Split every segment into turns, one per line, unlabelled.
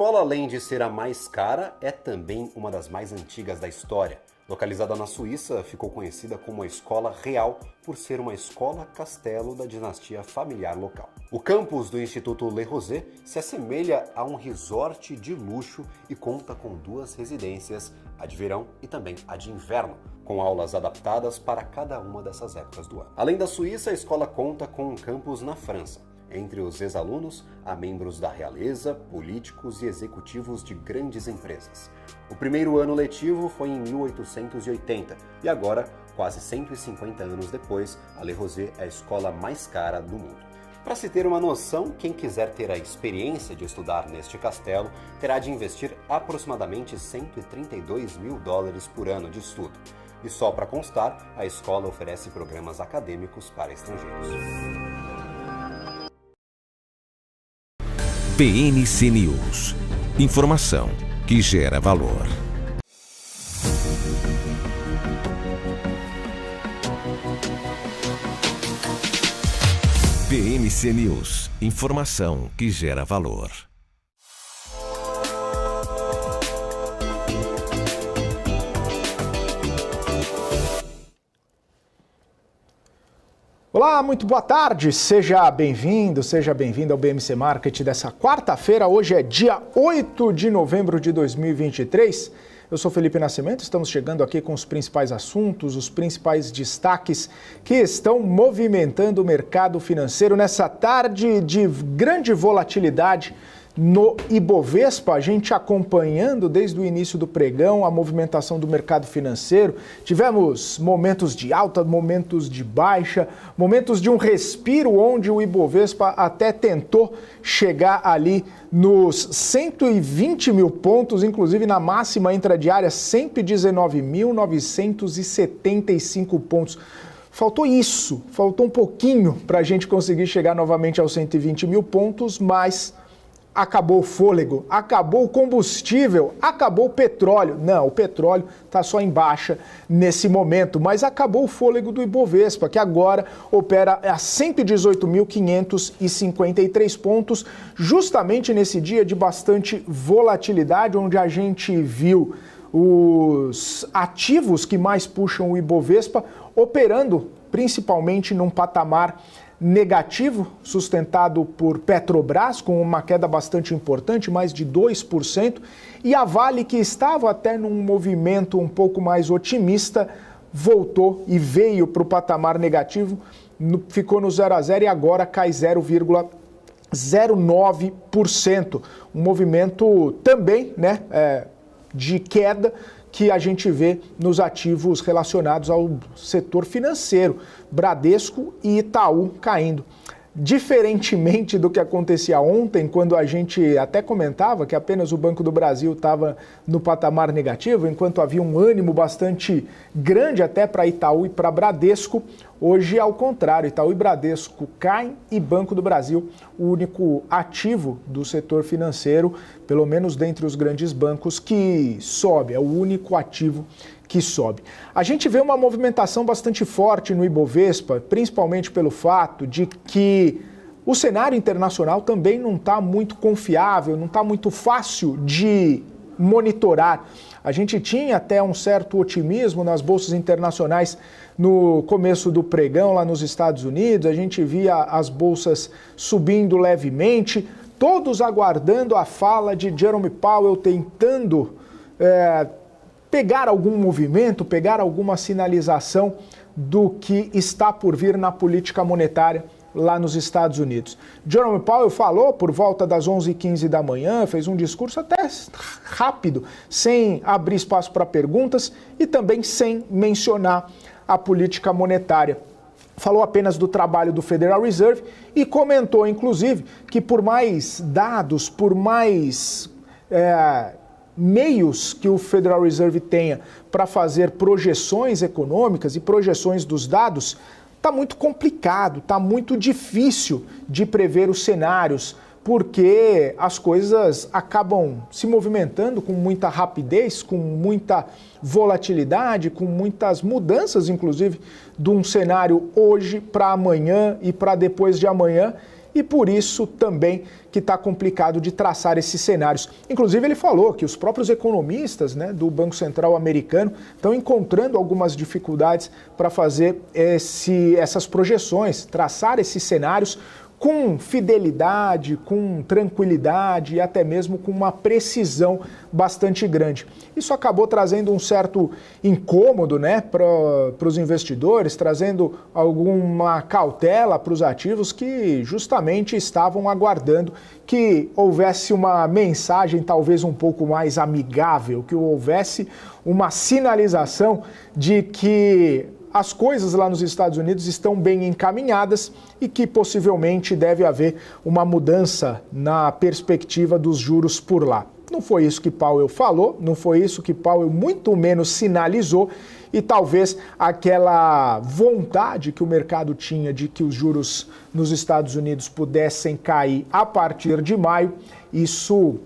A escola, além de ser a mais cara, é também uma das mais antigas da história. Localizada na Suíça, ficou conhecida como a Escola Real por ser uma escola-castelo da dinastia familiar local. O campus do Instituto Le Rosey se assemelha a um resort de luxo e conta com 2 residências, a de verão e também a de inverno, com aulas adaptadas para cada uma dessas épocas do ano. Além da Suíça, a escola conta com um campus na França. Entre os ex-alunos, há membros da realeza, políticos e executivos de grandes empresas. O primeiro ano letivo foi em 1880 e agora, quase 150 anos depois, a Le Rosey é a escola mais cara do mundo. Para se ter uma noção, quem quiser ter a experiência de estudar neste castelo terá de investir aproximadamente $132 mil por ano de estudo. E só para constar, a escola oferece programas acadêmicos para estrangeiros.
PNC News. Informação que gera valor. PNC News. Informação que gera valor.
Olá, muito boa tarde, seja bem-vindo ao BMC Market dessa quarta-feira. Hoje é dia 8 de novembro de 2023. Eu sou Felipe Nascimento, estamos chegando aqui com os principais assuntos, os principais destaques que estão movimentando o mercado financeiro nessa tarde de grande volatilidade no Ibovespa. A gente acompanhando desde o início do pregão a movimentação do mercado financeiro. Tivemos momentos de alta, momentos de baixa, momentos de um respiro onde o Ibovespa até tentou chegar ali nos 120 mil pontos, inclusive na máxima intradiária, 119.975 pontos. Faltou isso, faltou um pouquinho para a gente conseguir chegar novamente aos 120 mil pontos, mas acabou o fôlego, acabou o combustível, acabou o petróleo. Não, o petróleo está só em baixa nesse momento, mas acabou o fôlego do Ibovespa, que agora opera a 118.553 pontos, justamente nesse dia de bastante volatilidade, onde a gente viu os ativos que mais puxam o Ibovespa operando principalmente num patamar negativo, sustentado por Petrobras, com uma queda bastante importante, mais de 2%, e a Vale, que estava até num movimento um pouco mais otimista, voltou e veio para o patamar negativo, ficou no 0 a 0 e agora cai 0,09%. Um movimento também, de queda que a gente vê nos ativos relacionados ao setor financeiro, Bradesco e Itaú caindo. Diferentemente do que acontecia ontem, quando a gente até comentava que apenas o Banco do Brasil estava no patamar negativo, enquanto havia um ânimo bastante grande até para Itaú e para Bradesco, hoje ao contrário, Itaú e Bradesco caem e Banco do Brasil, o único ativo do setor financeiro, pelo menos dentre os grandes bancos, que sobe, é o único ativo que sobe. A gente vê uma movimentação bastante forte no Ibovespa, principalmente pelo fato de que o cenário internacional também não está muito confiável, não está muito fácil de monitorar. A gente tinha até um certo otimismo nas bolsas internacionais no começo do pregão lá nos Estados Unidos, a gente via as bolsas subindo levemente, todos aguardando a fala de Jerome Powell tentando pegar algum movimento, pegar alguma sinalização do que está por vir na política monetária lá nos Estados Unidos. Jerome Powell falou por volta das 11h15 da manhã, fez um discurso até rápido, sem abrir espaço para perguntas e também sem mencionar a política monetária. Falou apenas do trabalho do Federal Reserve e comentou, inclusive, que por mais dados, por mais meios que o Federal Reserve tenha para fazer projeções econômicas e projeções dos dados, está muito complicado, está muito difícil de prever os cenários, porque as coisas acabam se movimentando com muita rapidez, com muita volatilidade, com muitas mudanças, inclusive, de um cenário hoje para amanhã e para depois de amanhã, e por isso também que está complicado de traçar esses cenários. Inclusive ele falou que os próprios economistas, né, do Banco Central americano estão encontrando algumas dificuldades para fazer essas projeções, traçar esses cenários com fidelidade, com tranquilidade e até mesmo com uma precisão bastante grande. Isso acabou trazendo um certo incômodo, né, para os investidores, trazendo alguma cautela para os ativos que justamente estavam aguardando que houvesse uma mensagem talvez um pouco mais amigável, que houvesse uma sinalização de que as coisas lá nos Estados Unidos estão bem encaminhadas e que possivelmente deve haver uma mudança na perspectiva dos juros por lá. Não foi isso que Powell falou, não foi isso que Powell muito menos sinalizou, e talvez aquela vontade que o mercado tinha de que os juros nos Estados Unidos pudessem cair a partir de maio, isso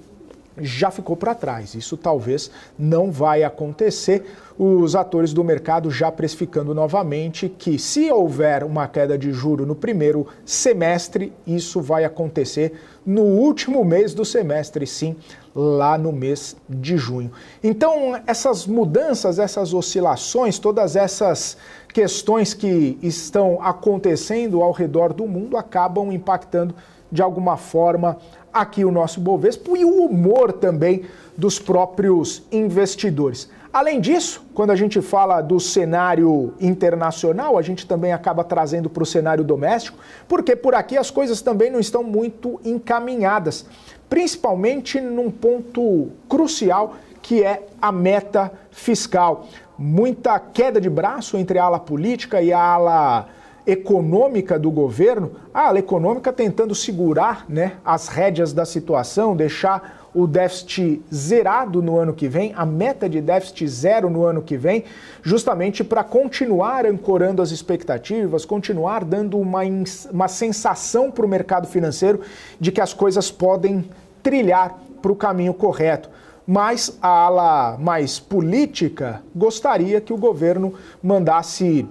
já ficou para trás. Isso talvez não vai acontecer. Os atores do mercado já precificando novamente que se houver uma queda de juro no primeiro semestre, isso vai acontecer no último mês do semestre, sim, lá no mês de junho. Então, essas mudanças, essas oscilações, todas essas questões que estão acontecendo ao redor do mundo acabam impactando de alguma forma aqui o nosso Bovespa e o humor também dos próprios investidores. Além disso, quando a gente fala do cenário internacional, a gente também acaba trazendo para o cenário doméstico, porque por aqui as coisas também não estão muito encaminhadas, principalmente num ponto crucial que é a meta fiscal. Muita queda de braço entre a ala política e a ala econômica do governo, a ala econômica tentando segurar, né, as rédeas da situação, deixar o déficit zerado no ano que vem, a meta de déficit zero no ano que vem, justamente para continuar ancorando as expectativas, continuar dando uma sensação para o mercado financeiro de que as coisas podem trilhar para o caminho correto. Mas a ala mais política gostaria que o governo mandasse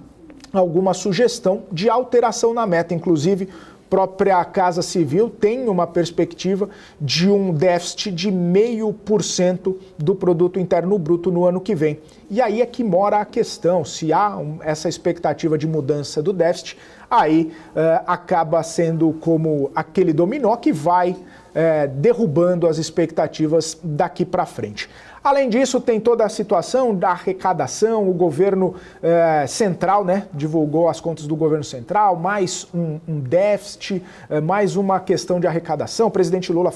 alguma sugestão de alteração na meta. Inclusive, a própria Casa Civil tem uma perspectiva de um déficit de 0,5% do produto interno bruto no ano que vem. E aí é que mora a questão, se há essa expectativa de mudança do déficit, aí acaba sendo como aquele dominó que vai derrubando as expectativas daqui para frente. Além disso, tem toda a situação da arrecadação, o governo central, né, divulgou as contas do governo central, mais um déficit, mais uma questão de arrecadação. O presidente Lula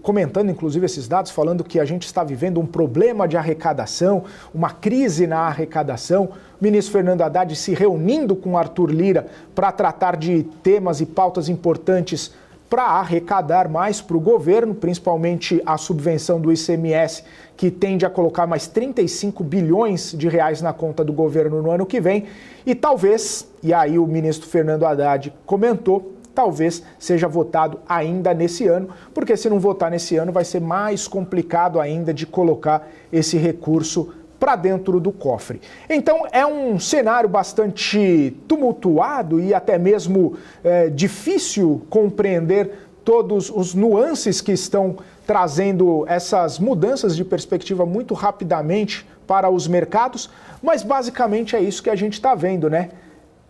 comentando inclusive esses dados, falando que a gente está vivendo um problema de arrecadação, uma crise na arrecadação. O ministro Fernando Haddad se reunindo com Arthur Lira para tratar de temas e pautas importantes para arrecadar mais para o governo, principalmente a subvenção do ICMS, que tende a colocar mais 35 bilhões de reais na conta do governo no ano que vem. E talvez, e aí o ministro Fernando Haddad comentou, talvez seja votado ainda nesse ano, porque se não votar nesse ano vai ser mais complicado ainda de colocar esse recurso para dentro do cofre. Então é um cenário bastante tumultuado e até mesmo difícil compreender todos os nuances que estão trazendo essas mudanças de perspectiva muito rapidamente para os mercados, mas basicamente é isso que a gente está vendo, né?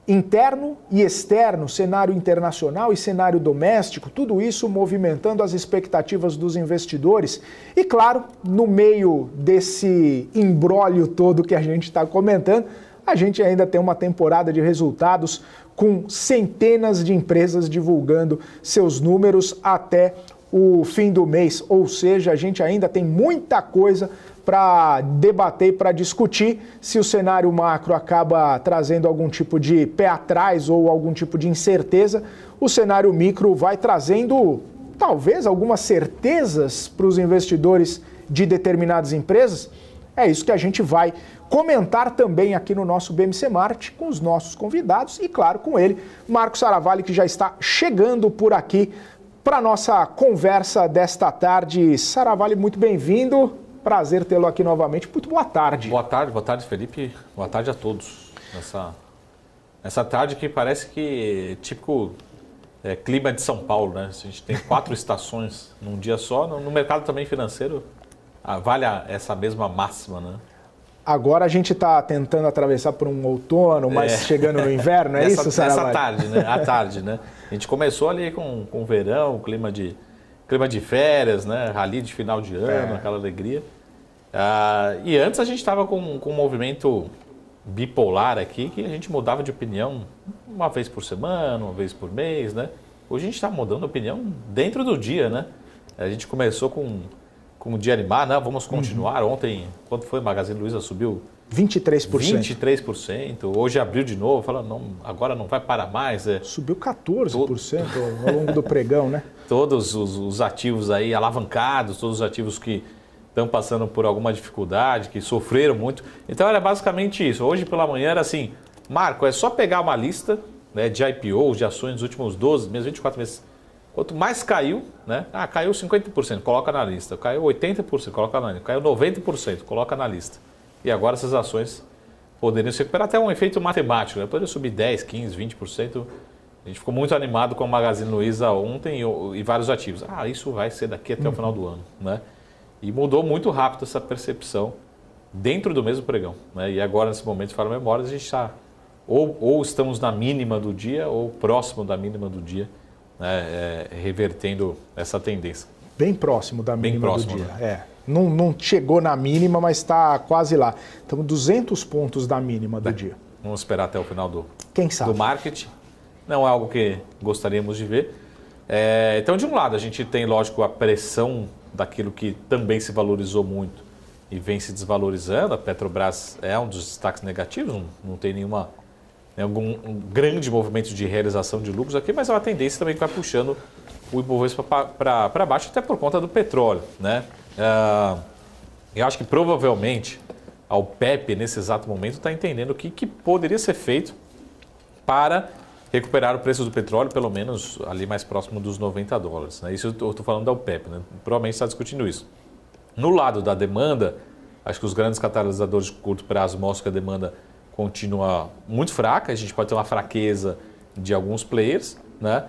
Interno e externo, cenário internacional e cenário doméstico, tudo isso movimentando as expectativas dos investidores. E claro, no meio desse imbróglio todo que a gente está comentando, a gente ainda tem uma temporada de resultados com centenas de empresas divulgando seus números até o fim do mês. Ou seja, a gente ainda tem muita coisa para debater e para discutir. Se o cenário macro acaba trazendo algum tipo de pé atrás ou algum tipo de incerteza, o cenário micro vai trazendo talvez algumas certezas para os investidores de determinadas empresas. É isso que a gente vai comentar também aqui no nosso BMC Market com os nossos convidados e, claro, com ele, Marco Saravalli, que já está chegando por aqui para a nossa conversa desta tarde. Saravalli, muito bem-vindo. Prazer tê-lo aqui novamente. Muito boa tarde.
Boa tarde, Felipe. Boa tarde a todos. Essa tarde que parece que típico clima de São Paulo, né? A gente tem 4 estações num dia só. No mercado também financeiro, vale essa mesma máxima, né?
Agora a gente está tentando atravessar por um outono, mas chegando no inverno, é isso, Sarabia?
Essa tarde, né? À tarde, né? A gente começou ali com o verão, clima de férias, né? Rally de final de ano, aquela alegria. E antes a gente estava com um movimento bipolar aqui, que a gente mudava de opinião uma vez por semana, uma vez por mês, né? Hoje a gente está mudando de opinião dentro do dia, né? A gente começou com o dia animar, né? Vamos continuar. Ontem, quanto foi? Magazine Luiza subiu
23%.
23%. Hoje abriu de novo, falando, não, agora não vai parar mais.
Subiu 14% ao longo do pregão, né?
Todos os ativos aí alavancados, todos os ativos que estão passando por alguma dificuldade, que sofreram muito. Então era basicamente isso. Hoje pela manhã era assim, Marco, é só pegar uma lista, né, de IPOs, de ações dos últimos 12 meses, 24 meses. Quanto mais caiu, né? Caiu 50%, coloca na lista. Caiu 80%, coloca na lista. Caiu 90%, coloca na lista. E agora essas ações poderiam se recuperar até um efeito matemático, né? Poderiam subir 10%, 15%, 20%. A gente ficou muito animado com a Magazine Luiza ontem e vários ativos. Isso vai ser daqui até o final do ano, né? E mudou muito rápido essa percepção dentro do mesmo pregão, né? E agora, nesse momento de Fala Memórias, a gente está ou estamos na mínima do dia ou próximo da mínima do dia, né? Revertendo essa tendência.
Bem próximo da mínima
próximo,
do dia.
Né?
Não chegou na mínima, mas está quase lá. Estamos 200 pontos da mínima do dia.
Vamos esperar até o final
Quem sabe?
do marketing. Não é algo que gostaríamos de ver. Então, de um lado, a gente tem, lógico, a pressão daquilo que também se valorizou muito e vem se desvalorizando. A Petrobras é um dos destaques negativos, não tem algum grande movimento de realização de lucros aqui, mas é uma tendência também que vai puxando o Ibovespa para baixo, até por conta do petróleo, né? Eu acho que provavelmente a OPEP, nesse exato momento, está entendendo o que poderia ser feito para recuperar o preço do petróleo, pelo menos ali mais próximo dos $90. Né? Isso eu estou falando da OPEP, né? Provavelmente está discutindo isso. No lado da demanda, acho que os grandes catalisadores de curto prazo mostram que a demanda continua muito fraca, a gente pode ter uma fraqueza de alguns players, né?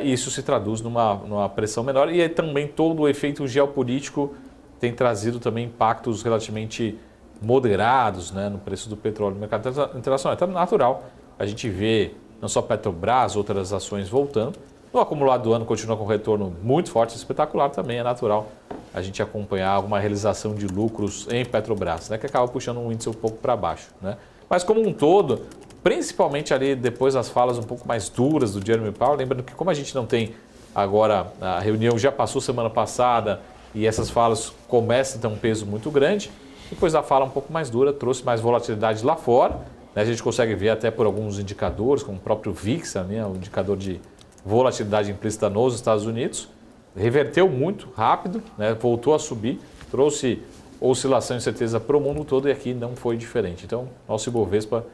E isso se traduz numa pressão menor e aí também todo o efeito geopolítico tem trazido também impactos relativamente moderados, né, no preço do petróleo no mercado internacional. Então é natural a gente ver não só Petrobras, outras ações voltando. No acumulado do ano continua com um retorno muito forte, espetacular também, é natural a gente acompanhar alguma realização de lucros em Petrobras, né, que acaba puxando um índice um pouco para baixo, né? Mas como um todo, principalmente ali depois das falas um pouco mais duras do Jeremy Powell, lembrando que como a gente não tem agora, a reunião já passou semana passada e essas falas começam a ter um peso muito grande, depois da fala um pouco mais dura, trouxe mais volatilidade lá fora, né? A gente consegue ver até por alguns indicadores, como o próprio VIX, né? O indicador de volatilidade implícita nos Estados Unidos, reverteu muito rápido, né? Voltou a subir, trouxe oscilação e incerteza para o mundo todo e aqui não foi diferente. Então, nosso Ibovespa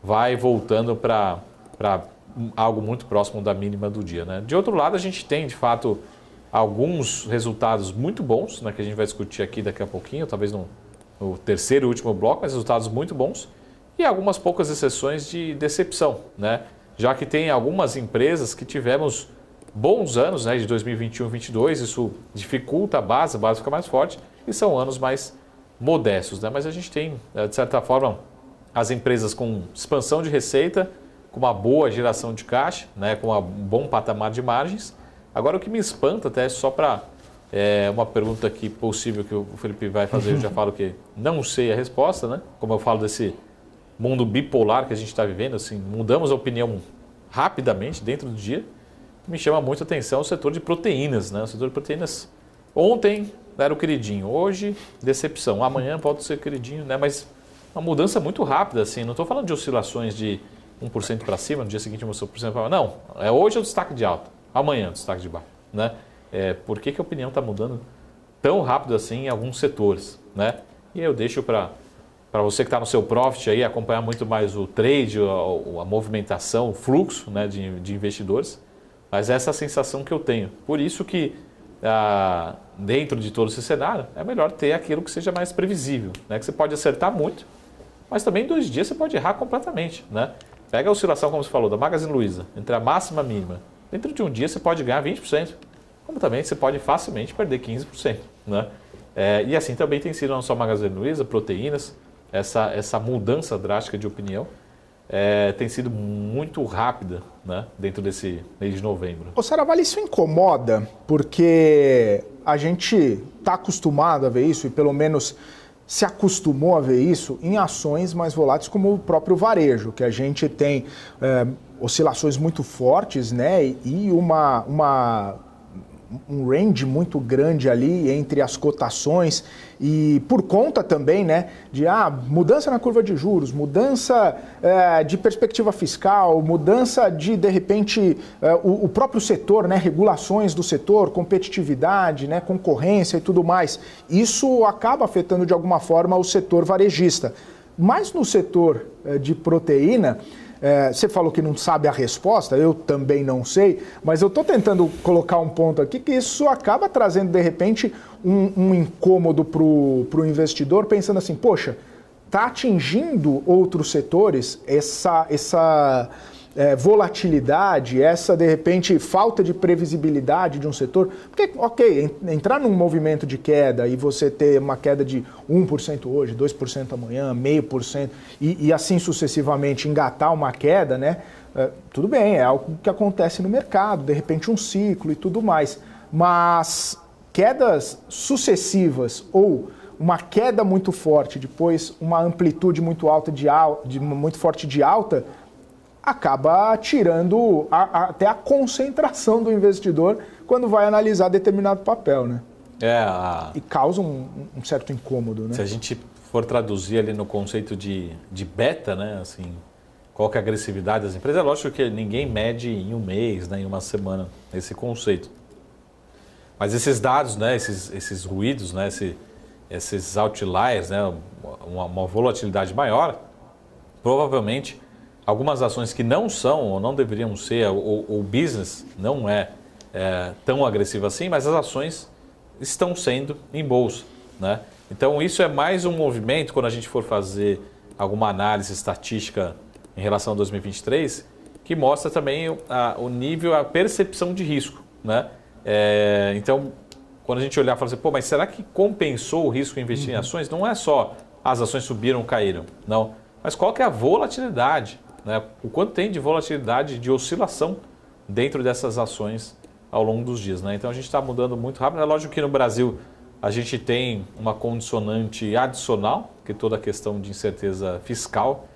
vai voltando para algo muito próximo da mínima do dia, né? De outro lado, a gente tem, de fato, alguns resultados muito bons, né, que a gente vai discutir aqui daqui a pouquinho, talvez no terceiro e último bloco, mas resultados muito bons e algumas poucas exceções de decepção, né? Já que tem algumas empresas que tivemos bons anos, né, de 2021 e 2022, isso dificulta a base fica mais forte e são anos mais modestos, né? Mas a gente tem, de certa forma, as empresas com expansão de receita, com uma boa geração de caixa, né, com um bom patamar de margens. Agora, o que me espanta, até só para uma pergunta aqui possível que o Felipe vai fazer, eu já falo que não sei a resposta, né? Como eu falo desse mundo bipolar que a gente está vivendo, assim, mudamos a opinião rapidamente dentro do dia. Me chama muito a atenção o setor de proteínas, né? O setor de proteínas ontem era o queridinho, hoje decepção, amanhã volta a ser queridinho, né? Mas uma mudança muito rápida, assim, não estou falando de oscilações de 1% para cima, no dia seguinte 1% para cima, não, hoje é o destaque de alta, amanhã é o destaque de baixo, né? Por que a opinião está mudando tão rápido assim em alguns setores, né? E aí eu deixo para você que está no seu profit aí, acompanhar muito mais o trade, a movimentação, o fluxo, né, de investidores, mas essa é a sensação que eu tenho. Por isso que dentro de todo esse cenário é melhor ter aquilo que seja mais previsível, né? Que você pode acertar muito, mas também em 2 dias você pode errar completamente, né? Pega a oscilação, como você falou, da Magazine Luiza, entre a máxima e a mínima, dentro de um dia você pode ganhar 20%, como também você pode facilmente perder 15%. Né? E assim também tem sido não só Magazine Luiza, Proteínas, essa mudança drástica de opinião tem sido muito rápida, né, dentro desse mês de novembro.
Ô Saravalli, isso incomoda porque a gente está acostumado a ver isso, e pelo menos se acostumou a ver isso em ações mais voláteis como o próprio varejo, que a gente tem oscilações muito fortes, né, e um range muito grande ali entre as cotações, e por conta também, né, de mudança na curva de juros, mudança de perspectiva fiscal, mudança de repente, o próprio setor, né, regulações do setor, competitividade, né, concorrência e tudo mais. Isso acaba afetando de alguma forma o setor varejista. Mas no setor de proteína, você falou que não sabe a resposta, eu também não sei, mas eu estou tentando colocar um ponto aqui que isso acaba trazendo, de repente, um incômodo para o investidor, pensando assim, poxa, está atingindo outros setores essa volatilidade, essa, de repente, falta de previsibilidade de um setor. Porque, ok, entrar num movimento de queda e você ter uma queda de 1% hoje, 2% amanhã, 0,5%, e assim sucessivamente engatar uma queda, né? Tudo bem, é algo que acontece no mercado, de repente um ciclo e tudo mais. Mas quedas sucessivas ou uma queda muito forte, depois uma amplitude muito alta muito forte de alta, acaba tirando até a concentração do investidor quando vai analisar determinado papel, né? E causa um certo incômodo, né?
Se a gente for traduzir ali no conceito de beta, né? Assim, qual que é a agressividade das empresas? É lógico que ninguém mede em um mês, né? Em uma semana, esse conceito. Mas esses dados, né? Esses ruídos, né? Esses outliers, né? Uma volatilidade maior, provavelmente algumas ações que não são ou não deveriam ser, o business não é tão agressivo assim, mas as ações estão sendo em bolsa, né? Então isso é mais um movimento, quando a gente for fazer alguma análise estatística em relação a 2023, que mostra também o nível, a percepção de risco, né? Então, quando a gente olhar e falar assim, pô, mas será que compensou o risco investir em ações? Não é só as ações subiram ou caíram, não. Mas qual que é a volatilidade? Né? O quanto tem de volatilidade, de oscilação dentro dessas ações ao longo dos dias. Né? Então a gente está mudando muito rápido. É lógico que no Brasil a gente tem uma condicionante adicional, que é toda a questão de incerteza fiscal.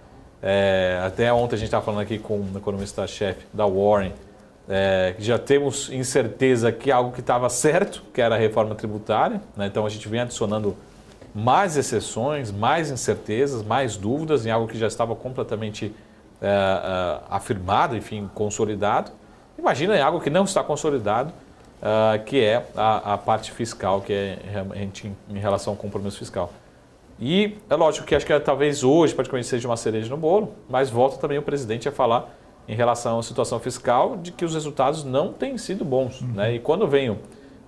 Até ontem a gente estava falando aqui com o economista-chefe da Warren, que já temos incerteza que algo que estava certo, que era a reforma tributária. Né? Então a gente vem adicionando mais exceções, mais incertezas, mais dúvidas em algo que já estava completamente afirmado, enfim, consolidado. Imagina em algo que não está consolidado, que é a parte fiscal, que é realmente em relação ao compromisso fiscal. E é lógico que acho que talvez hoje pode seja uma cereja no bolo, mas volta também o presidente a falar em relação à situação fiscal de que os resultados não têm sido bons. Né? E quando vem o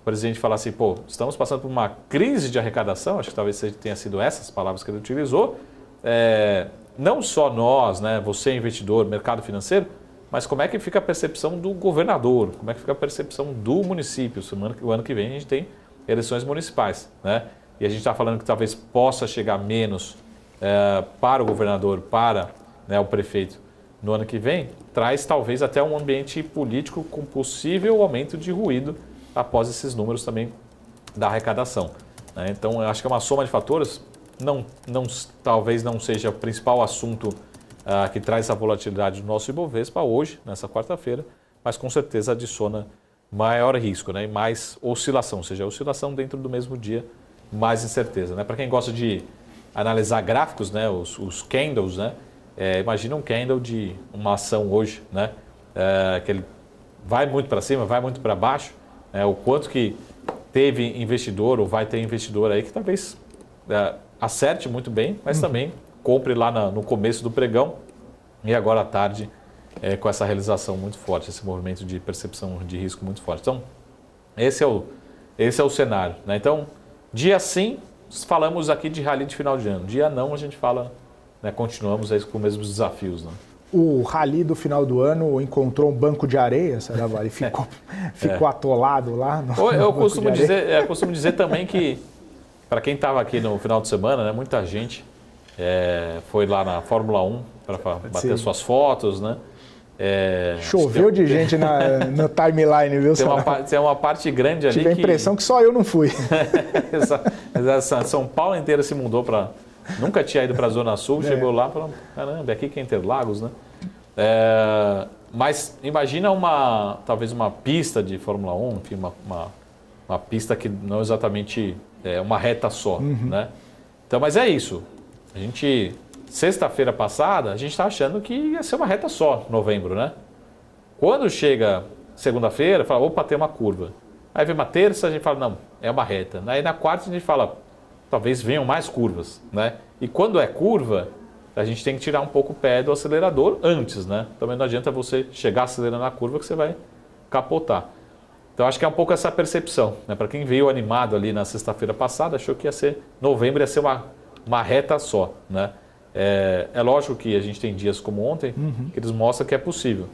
presidente falar assim, pô, estamos passando por uma crise de arrecadação, acho que talvez tenha sido essas palavras que ele utilizou, não só nós, né, você investidor, mercado financeiro, mas como é que fica a percepção do governador, como é que fica a percepção do município. O ano que vem a gente tem eleições municipais, né? E a gente está falando que talvez possa chegar menos para o governador, para, né, o prefeito no ano que vem, traz talvez até um ambiente político com possível aumento de ruído após esses números também da arrecadação. Né? Então eu acho que é uma soma de fatores. Talvez não seja o principal assunto que traz essa volatilidade do nosso Ibovespa hoje, nessa quarta-feira, mas com certeza adiciona maior risco, né? E mais oscilação, ou seja, oscilação dentro do mesmo dia, mais incerteza. Né? Para quem gosta de analisar gráficos, né? os candles, né? Imagina um candle de uma ação hoje, né? Que ele vai muito para cima, vai muito para baixo, o quanto que teve investidor ou vai ter investidor aí que talvez acerte muito bem, mas também compre lá no começo do pregão e agora à tarde com essa realização muito forte, esse movimento de percepção de risco muito forte. Então, esse é o cenário. Né? Então, dia sim, falamos aqui de rally de final de ano. Dia não, a gente fala, né, continuamos aí com os mesmos desafios. Né?
o rally do final do ano encontrou um banco de areia, Saravalli, ficou atolado lá.
Eu costumo dizer também que, para quem estava aqui no final de semana, né, muita gente foi lá na Fórmula 1 para bater suas fotos, né?
Choveu de gente no timeline, viu,
tem uma parte grande ali.
Tive a impressão que só eu não fui.
São Paulo inteira se mudou para... Nunca tinha ido para a Zona Sul, chegou lá e falou, caramba, aqui que é Interlagos, né? Mas imagina talvez uma pista de Fórmula 1, enfim, uma pista que não exatamente é uma reta só, né? Então, mas é isso. A gente, sexta-feira passada, a gente está achando que ia ser uma reta só, novembro, né? Quando chega segunda-feira, fala, opa, tem uma curva. Aí vem uma terça, a gente fala, não, é uma reta. Aí na quarta a gente fala, talvez venham mais curvas, né? E quando é curva, a gente tem que tirar um pouco o pé do acelerador antes, né? Também não adianta você chegar acelerando a curva que você vai capotar. Então acho que é um pouco essa percepção, né? Para quem veio animado ali na sexta-feira passada, achou que novembro ia ser uma reta só, né? É lógico que a gente tem dias como ontem que eles mostram que é possível.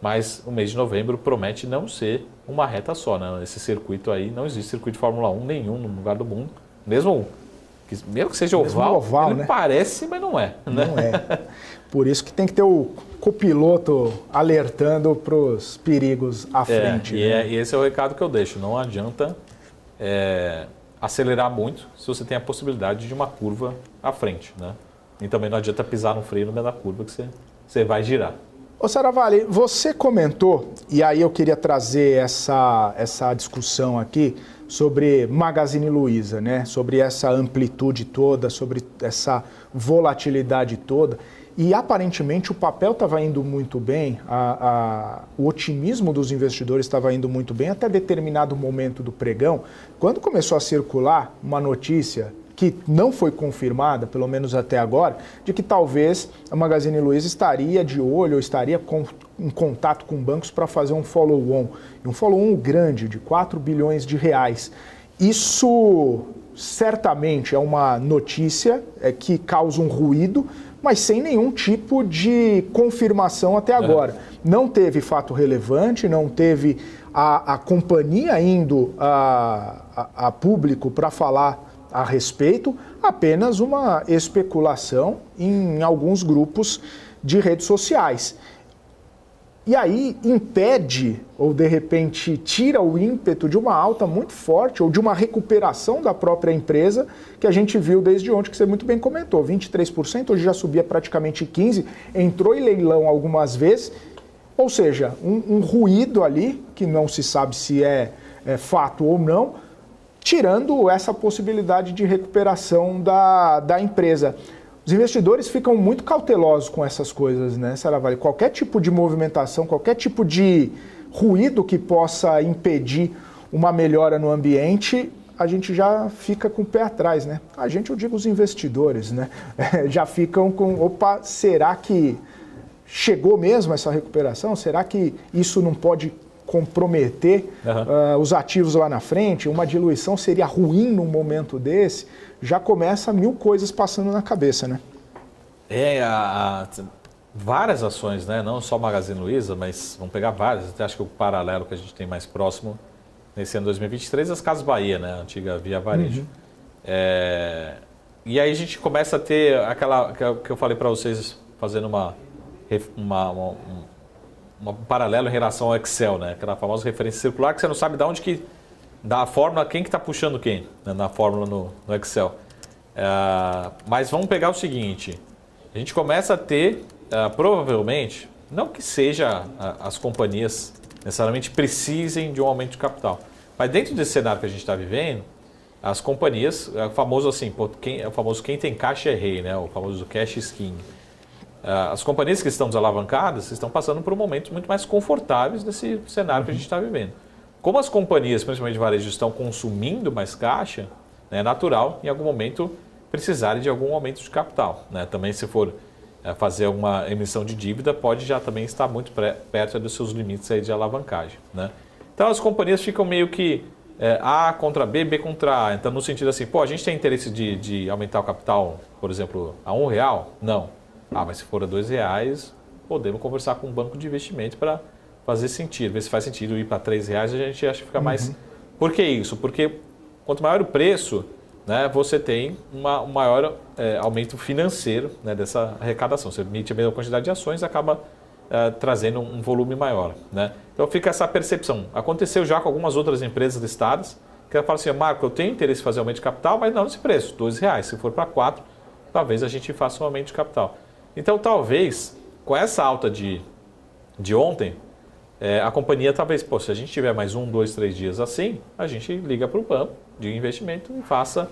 Mas o mês de novembro promete não ser uma reta só, né? Esse circuito aí, não existe circuito de Fórmula 1 nenhum no lugar do mundo. Mesmo que seja oval, ele, né? Parece, mas não é. Né?
Não é. Por isso que tem que ter o copiloto alertando para os perigos à frente.
E esse é o recado que eu deixo. Não adianta acelerar muito se você tem a possibilidade de uma curva à frente, né? E também não adianta pisar no freio no meio da curva que você vai girar.
Ô Saravalli, você comentou, e aí eu queria trazer essa discussão aqui sobre Magazine Luiza, né? Sobre essa amplitude toda, sobre essa volatilidade toda. E aparentemente o papel estava indo muito bem, o otimismo dos investidores estava indo muito bem até determinado momento do pregão, quando começou a circular uma notícia que não foi confirmada, pelo menos até agora, de que talvez a Magazine Luiza estaria de olho, ou estaria em contato com bancos para fazer um follow-on. Um follow-on grande, de 4 bilhões de reais. Isso certamente é uma notícia que causa um ruído, mas sem nenhum tipo de confirmação até agora. Não teve fato relevante, não teve a companhia indo a público para falar a respeito, apenas uma especulação em alguns grupos de redes sociais. E aí impede, ou de repente tira o ímpeto de uma alta muito forte, ou de uma recuperação da própria empresa, que a gente viu desde ontem, que você muito bem comentou, 23%, hoje já subia praticamente 15%, entrou em leilão algumas vezes, ou seja, um ruído ali, que não se sabe se é fato ou não, tirando essa possibilidade de recuperação da empresa. Os investidores ficam muito cautelosos com essas coisas, né, Saravalli? Qualquer tipo de movimentação, qualquer tipo de ruído que possa impedir uma melhora no ambiente, a gente já fica com o pé atrás, né? A gente, eu digo os investidores, né? Já ficam com, opa, será que chegou mesmo essa recuperação? Será que isso não pode comprometer os ativos lá na frente? Uma diluição seria ruim num momento desse? Já começa 1000 coisas passando na cabeça, né?
Várias ações, né? Não só Magazine Luiza, mas vamos pegar várias. Até acho que o paralelo que a gente tem mais próximo nesse ano 2023 é as Casas Bahia, né? A antiga Via Varejo. E aí a gente começa a ter aquela que eu falei para vocês, fazendo um paralelo em relação ao Excel, né? Aquela famosa referência circular que você não sabe de onde que dá a fórmula, quem que está puxando quem, né? Na fórmula no Excel. Mas vamos pegar o seguinte, a gente começa a ter, provavelmente, não que seja as companhias necessariamente precisem de um aumento de capital, mas dentro desse cenário que a gente está vivendo, as companhias, é o famoso assim, quem tem caixa é rei, né? O famoso cash is king. As companhias que estão desalavancadas estão passando por momentos muito mais confortáveis nesse cenário que a gente está vivendo. Como as companhias, principalmente de varejo, estão consumindo mais caixa, né, é natural em algum momento precisarem de algum aumento de capital, né? Também se for fazer uma emissão de dívida, pode já também estar muito perto dos seus limites aí de alavancagem, né? Então as companhias ficam meio que A contra B, B contra A. Então no sentido assim, a gente tem interesse de aumentar o capital, por exemplo, a R$1? Não. Mas se for a R$2, podemos conversar com um banco de investimento para fazer sentido, ver se faz sentido ir para R$3, a gente acha que fica mais... Por que isso? Porque quanto maior o preço, né, você tem um maior aumento financeiro, né, dessa arrecadação. Você emite a mesma quantidade de ações, acaba trazendo um volume maior, né? Então fica essa percepção. Aconteceu já com algumas outras empresas listadas, que ela fala assim, Marco, eu tenho interesse em fazer aumento de capital, mas não nesse preço, R$2. Se for para 4, talvez a gente faça um aumento de capital. Então talvez, com essa alta de ontem, a companhia talvez, se a gente tiver mais 1, 2, 3 dias assim, a gente liga para o banco de investimento e faça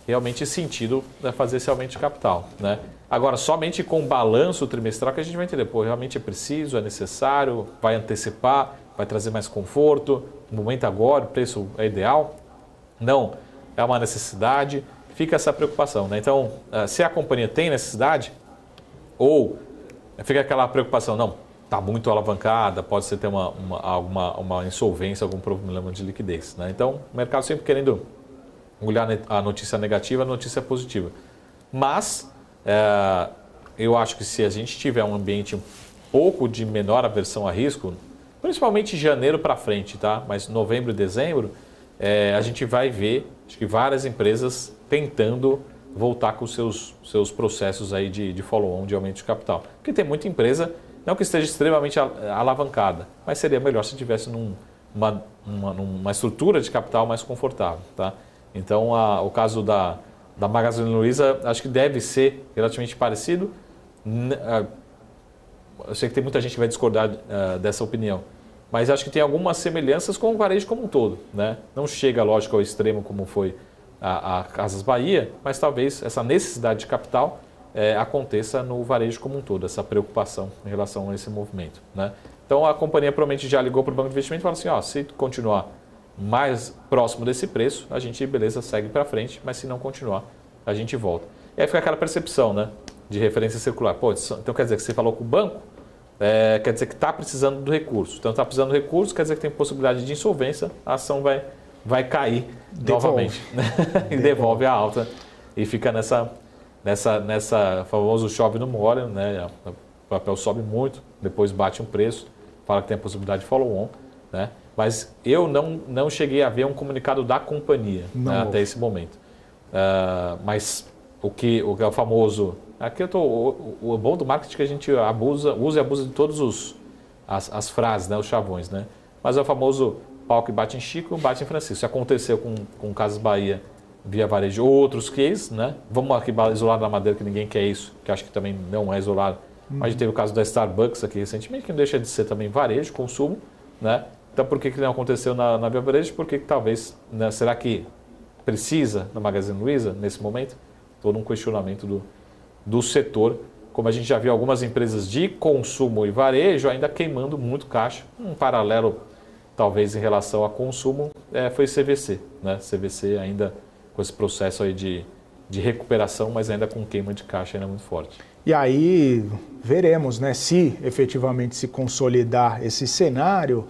realmente sentido, né, fazer esse aumento de capital, né? Agora, somente com o balanço trimestral que a gente vai entender, realmente é preciso, é necessário, vai antecipar, vai trazer mais conforto, no momento agora, o preço é ideal? Não, é uma necessidade, fica essa preocupação, né? Então, se a companhia tem necessidade, ou fica aquela preocupação, não, está muito alavancada, pode ser ter uma insolvência, algum problema de liquidez, né? Então, o mercado sempre querendo olhar a notícia negativa, a notícia positiva. Mas, eu acho que se a gente tiver um ambiente um pouco de menor aversão a risco, principalmente de janeiro para frente, tá? Mas novembro e dezembro, a gente vai ver, acho que várias empresas tentando voltar com os seus processos aí de follow-on, de aumento de capital. Porque tem muita empresa, não que esteja extremamente alavancada, mas seria melhor se tivesse numa estrutura de capital mais confortável, tá? Então, o caso da Magazine Luiza, acho que deve ser relativamente parecido. Eu sei que tem muita gente que vai discordar dessa opinião, mas acho que tem algumas semelhanças com o varejo como um todo, né? Não chega, lógico, ao extremo como foi a Casas Bahia, mas talvez essa necessidade de capital aconteça no varejo como um todo, essa preocupação em relação a esse movimento, né? Então, a companhia provavelmente já ligou para o banco de investimento e falou assim, se continuar mais próximo desse preço, a gente, beleza, segue para frente, mas se não continuar, a gente volta. E aí fica aquela percepção, né, de referência circular. Então quer dizer que você falou com o banco, quer dizer que está precisando do recurso. Então está precisando do recurso, quer dizer que tem possibilidade de insolvência, a ação vai cair novamente, né? E devolve a alta. E fica nessa famoso chove no molho, né? O papel sobe muito, depois bate um preço, fala que tem a possibilidade de follow-on, né? Mas eu não cheguei a ver um comunicado da companhia, né, até esse momento. Mas o que é o famoso... Aqui o bom do marketing é que a gente usa e abusa de todas as frases, né, os chavões, né? Mas é o famoso pau que bate em Chico, bate em Francisco. Isso aconteceu com Casas Bahia via varejo, outros cases, né? Vamos aqui isolar da Madeira, que ninguém quer isso, que acho que também não é isolado. Mas a gente teve o caso da Starbucks aqui recentemente, que não deixa de ser também varejo, consumo, né? Então, por que não aconteceu na Via Varejo? Porque talvez, né, será que precisa na Magazine Luiza nesse momento? Todo um questionamento do setor, como a gente já viu algumas empresas de consumo e varejo ainda queimando muito caixa. Um paralelo, talvez, em relação a consumo, foi CVC, né? CVC ainda com esse processo aí de recuperação, mas ainda com queima de caixa ainda muito forte.
E aí veremos, né, se efetivamente se consolidar esse cenário,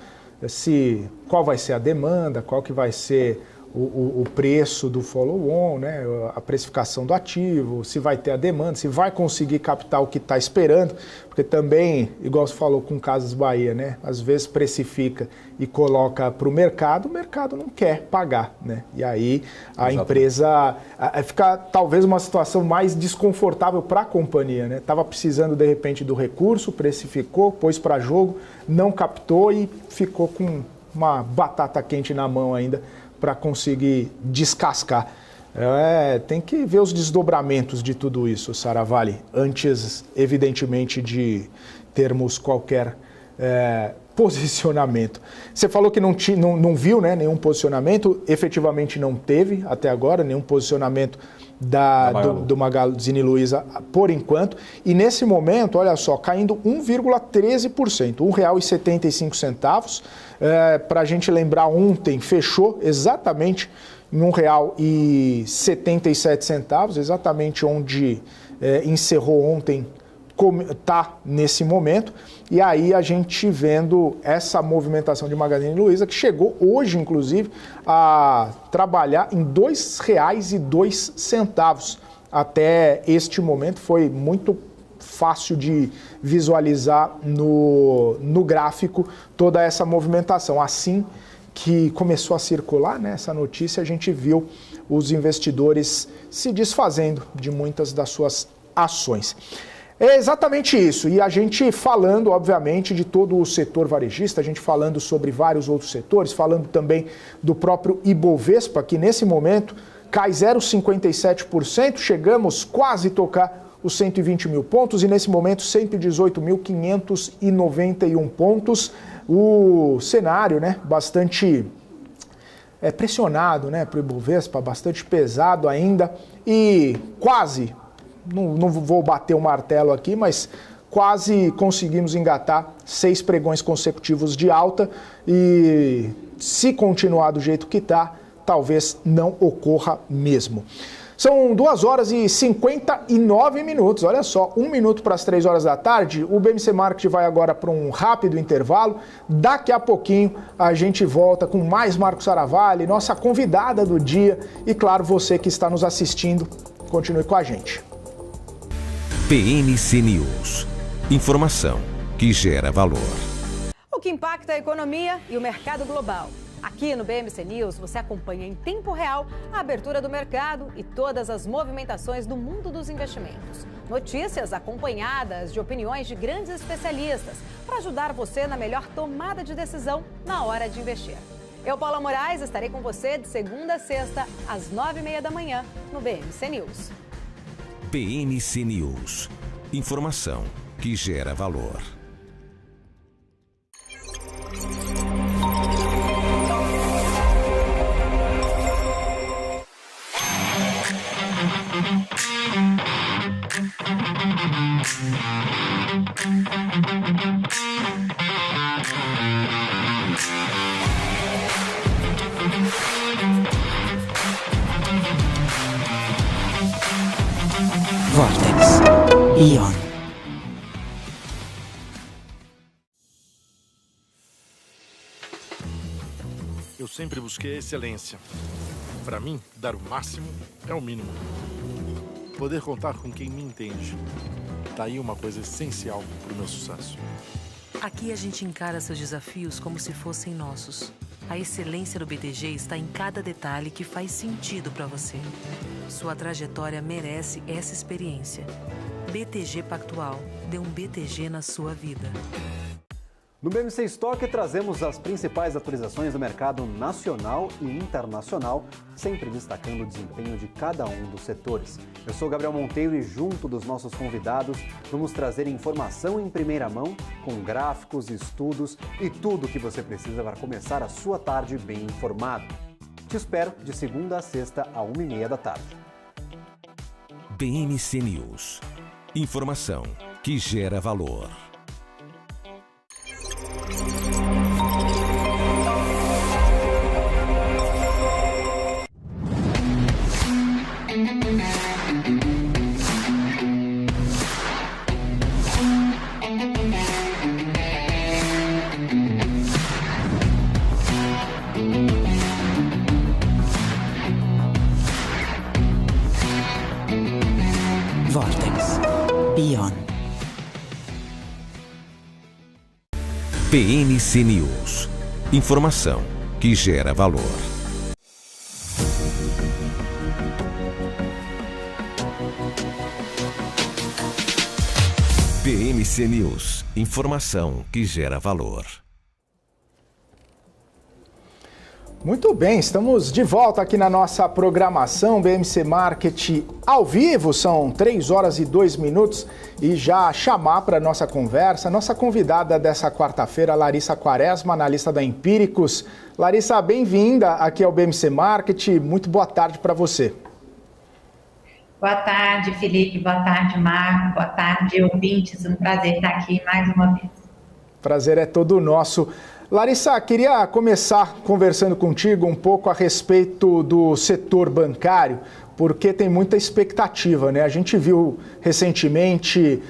qual vai ser a demanda, qual que vai ser o preço do follow-on, né, a precificação do ativo, se vai ter a demanda, se vai conseguir captar o que está esperando, porque também, igual você falou com Casas Bahia, né, às vezes precifica e coloca para o mercado não quer pagar, né, e aí a empresa fica talvez uma situação mais desconfortável para a companhia, né, estava precisando de repente do recurso, precificou, pôs para jogo, não captou e ficou com uma batata quente na mão ainda para conseguir descascar. Tem que ver os desdobramentos de tudo isso, Saravalli, antes, evidentemente, de termos qualquer posicionamento. Você falou que não viu, né, nenhum posicionamento, efetivamente não teve até agora nenhum posicionamento do Magazine Luiza por enquanto, e nesse momento, olha só, caindo 1,13%, R$ 1,75. Para a gente lembrar, ontem fechou exatamente em R$ 1,77, exatamente onde encerrou ontem, está nesse momento. E aí a gente vendo essa movimentação de Magazine Luiza, que chegou hoje, inclusive, a trabalhar em R$ 2,02. Até este momento foi muito fácil de visualizar no gráfico toda essa movimentação. Assim que começou a circular, né, essa notícia, a gente viu os investidores se desfazendo de muitas das suas ações. É exatamente isso, e a gente falando, obviamente, de todo o setor varejista, a gente falando sobre vários outros setores, falando também do próprio Ibovespa, que nesse momento cai 0,57%, chegamos quase a tocar os 120 mil pontos, e nesse momento 118.591 pontos. O cenário, né, bastante pressionado, né, para o Ibovespa, bastante pesado ainda, e quase, não vou bater o martelo aqui, mas quase conseguimos engatar 6 pregões consecutivos de alta, e se continuar do jeito que está, talvez não ocorra mesmo. São 2 horas e 59 minutos, olha só, 1 minuto para as 3 horas da tarde. O BMC Market vai agora para um rápido intervalo. Daqui a pouquinho a gente volta com mais Marcos Saravalli, nossa convidada do dia. E claro, você que está nos assistindo, continue com a gente.
BMC News. Informação que gera valor.
O que impacta a economia e o mercado global. Aqui no BMC News você acompanha em tempo real a abertura do mercado e todas as movimentações do mundo dos investimentos. Notícias acompanhadas de opiniões de grandes especialistas para ajudar você na melhor tomada de decisão na hora de investir. Eu, Paula Moraes, estarei com você de segunda a sexta às 9h30 da manhã no BMC News.
BMC News. Informação que gera valor.
Vortex. Ion.
Eu sempre busquei a excelência. Para mim, dar o máximo é o mínimo. Poder contar com quem me entende. Tá aí uma coisa essencial para o meu sucesso.
Aqui a gente encara seus desafios como se fossem nossos. A excelência do BTG está em cada detalhe que faz sentido para você. Sua trajetória merece essa experiência. BTG Pactual. Dê um BTG na sua vida.
No BMC Stock trazemos as principais atualizações do mercado nacional e internacional, sempre destacando o desempenho de cada um dos setores. Eu sou Gabriel Monteiro e junto dos nossos convidados vamos trazer informação em primeira mão, com gráficos, estudos e tudo o que você precisa para começar a sua tarde bem informado. Te espero de segunda a sexta à 1h30 da tarde.
BMC News. Informação que gera valor.
Vortex. Ion.
BMC News. Informação que gera valor. BMC News. Informação que gera valor.
Muito bem, estamos de volta aqui na nossa programação BMC Market ao vivo, são 3 horas e 2 minutos e já chamar para a nossa conversa, nossa convidada dessa quarta-feira, Larissa Quaresma, analista da Empíricos. Larissa, bem-vinda aqui ao BMC Market, muito boa tarde para você.
Boa tarde, Felipe, boa tarde, Marco, boa tarde, ouvintes, um prazer estar aqui mais uma vez.
Prazer é todo nosso. Larissa, queria começar conversando contigo um pouco a respeito do setor bancário, porque tem muita expectativa, né? A gente viu recentemente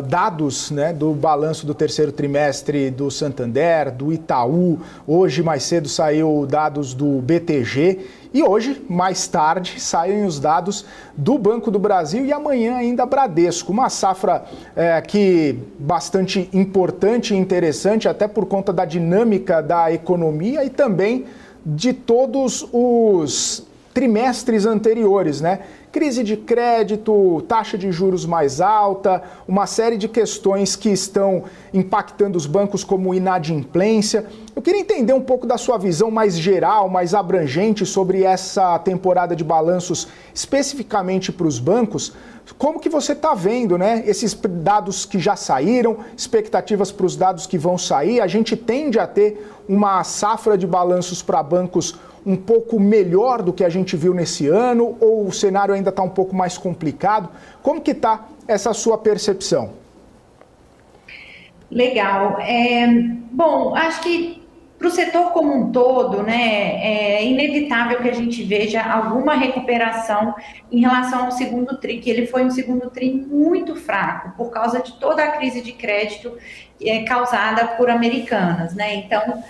dados, né, do balanço do terceiro trimestre do Santander, do Itaú, hoje mais cedo saiu dados do BTG e hoje, mais tarde, saem os dados do Banco do Brasil e amanhã ainda Bradesco. Uma safra que bastante importante e interessante, até por conta da dinâmica da economia e também de todos os trimestres anteriores, né? Crise de crédito, taxa de juros mais alta, uma série de questões que estão impactando os bancos como inadimplência. Eu queria entender um pouco da sua visão mais geral, mais abrangente sobre essa temporada de balanços, especificamente para os bancos. Como que você está vendo, né, esses dados que já saíram, expectativas para os dados que vão sair? A gente tende a ter uma safra de balanços para bancos um pouco melhor do que a gente viu nesse ano, ou o cenário ainda está um pouco mais complicado? Como que está essa sua percepção?
Legal. Bom, acho que para o setor como um todo, né, é inevitável que a gente veja alguma recuperação em relação ao segundo TRI, que ele foi um segundo TRI muito fraco, por causa de toda a crise de crédito causada por Americanas, né? Então,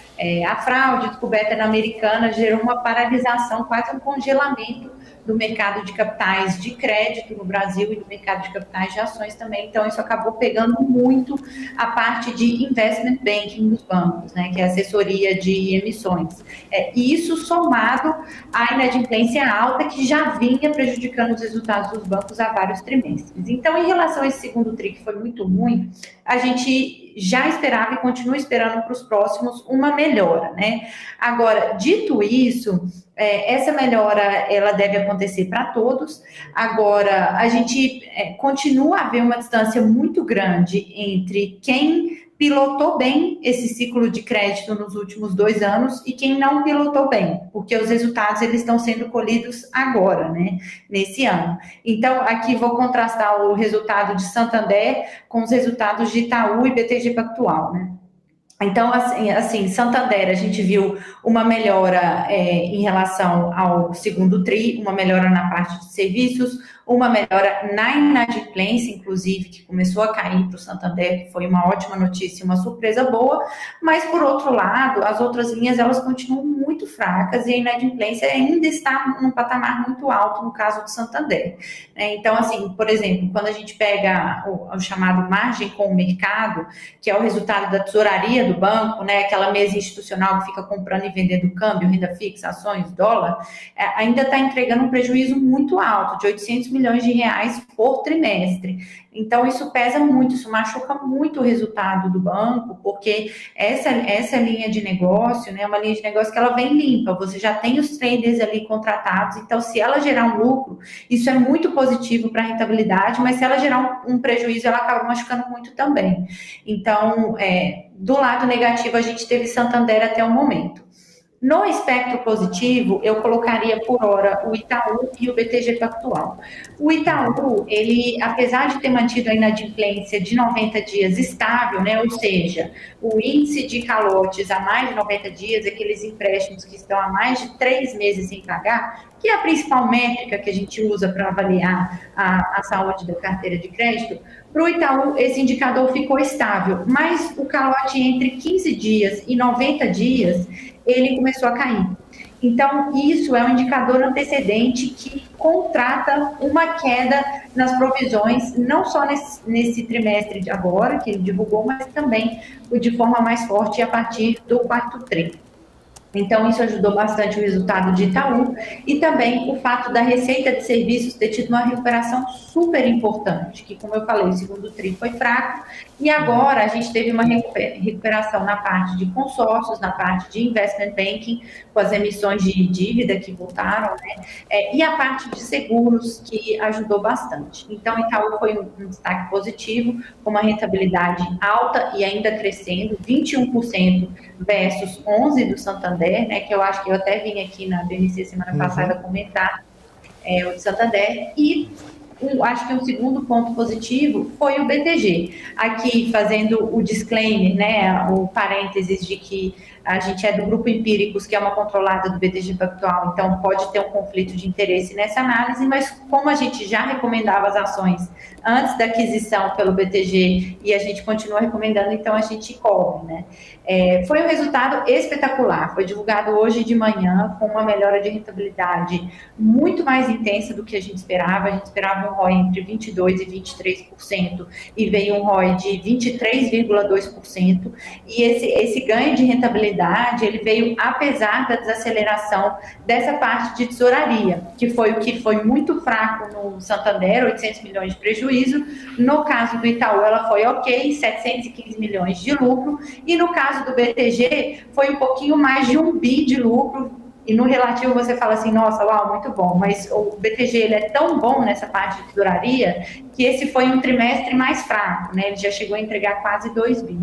a fraude descoberta na Americanas gerou uma paralisação, quase um congelamento do mercado de capitais de crédito no Brasil e do mercado de capitais de ações também. Então, isso acabou pegando muito a parte de investment banking dos bancos, né, que é a assessoria de emissões. E isso somado à inadimplência alta que já vinha prejudicando os resultados dos bancos há vários trimestres. Então, em relação a esse segundo TRI, que foi muito ruim, a gente já esperava e continua esperando para os próximos uma melhora, né? Agora, dito isso, essa melhora, ela deve acontecer para todos. Agora, a gente continua a ver uma distância muito grande entre quem pilotou bem esse ciclo de crédito nos últimos 2 anos e quem não pilotou bem, porque os resultados eles estão sendo colhidos agora, né, nesse ano. Então, aqui vou contrastar o resultado de Santander com os resultados de Itaú e BTG Pactual, né. Então, assim, Santander, a gente viu uma melhora em relação ao segundo TRI, uma melhora na parte de serviços, uma melhora na inadimplência, inclusive, que começou a cair para o Santander, que foi uma ótima notícia, uma surpresa boa, mas, por outro lado, as outras linhas, elas continuam muito fracas e a inadimplência ainda está num patamar muito alto, no caso do Santander. Então, assim, por exemplo, quando a gente pega o chamado margem com o mercado, que é o resultado da tesouraria do banco, né, aquela mesa institucional que fica comprando e vendendo câmbio, renda fixa, ações, dólar, ainda está entregando um prejuízo muito alto, de 800 milhões de reais por trimestre. Então, isso pesa muito, isso machuca muito o resultado do banco, porque essa linha de negócio, né, é uma linha de negócio que ela vem limpa, você já tem os traders ali contratados, então, se ela gerar um lucro, isso é muito positivo para a rentabilidade, mas se ela gerar um prejuízo, ela acaba machucando muito também. Então, do lado negativo, a gente teve Santander até o momento. No espectro positivo, eu colocaria por hora o Itaú e o BTG Pactual. O Itaú, ele, apesar de ter mantido a inadimplência de 90 dias estável, né, ou seja, o índice de calotes a mais de 90 dias, aqueles empréstimos que estão há mais de 3 meses sem pagar, que é a principal métrica que a gente usa para avaliar a saúde da carteira de crédito, para o Itaú esse indicador ficou estável, mas o calote entre 15 dias e 90 dias, ele começou a cair. Então, isso é um indicador antecedente que contrata uma queda nas provisões, não só nesse trimestre de agora, que ele divulgou, mas também de forma mais forte a partir do quarto tri. Então, isso ajudou bastante o resultado de Itaú e também o fato da receita de serviços ter tido uma recuperação super importante, que, como eu falei, o segundo TRI foi fraco e agora a gente teve uma recuperação na parte de consórcios, na parte de investment banking, com as emissões de dívida que voltaram, né? E a parte de seguros, que ajudou bastante. Então, Itaú foi um destaque positivo, com uma rentabilidade alta e ainda crescendo, 21% versus 11% do Santander, né, que eu acho que eu até vim aqui na BMC semana passada comentar o de Santander, e acho que um segundo ponto positivo foi o BTG. Aqui, fazendo o disclaimer, né, o parênteses de que a gente é do Grupo Empíricos, que é uma controlada do BTG Pactual, então pode ter um conflito de interesse nessa análise, mas como a gente já recomendava as ações antes da aquisição pelo BTG e a gente continua recomendando, então a gente cobre, né? Foi um resultado espetacular, foi divulgado hoje de manhã com uma melhora de rentabilidade muito mais intensa do que a gente esperava um ROI entre 22% e 23% e veio um ROI de 23,2%, e esse ganho de rentabilidade ele veio apesar da desaceleração dessa parte de tesouraria, que foi o que foi muito fraco no Santander, 800 milhões de prejuízo, no caso do Itaú ela foi ok, 715 milhões de lucro, e no caso do BTG foi um pouquinho mais de 1 bi de lucro, e no relativo você fala assim, nossa, uau, muito bom, mas o BTG ele é tão bom nessa parte de tesouraria que esse foi um trimestre mais fraco, né? Ele já chegou a entregar quase 2 bi.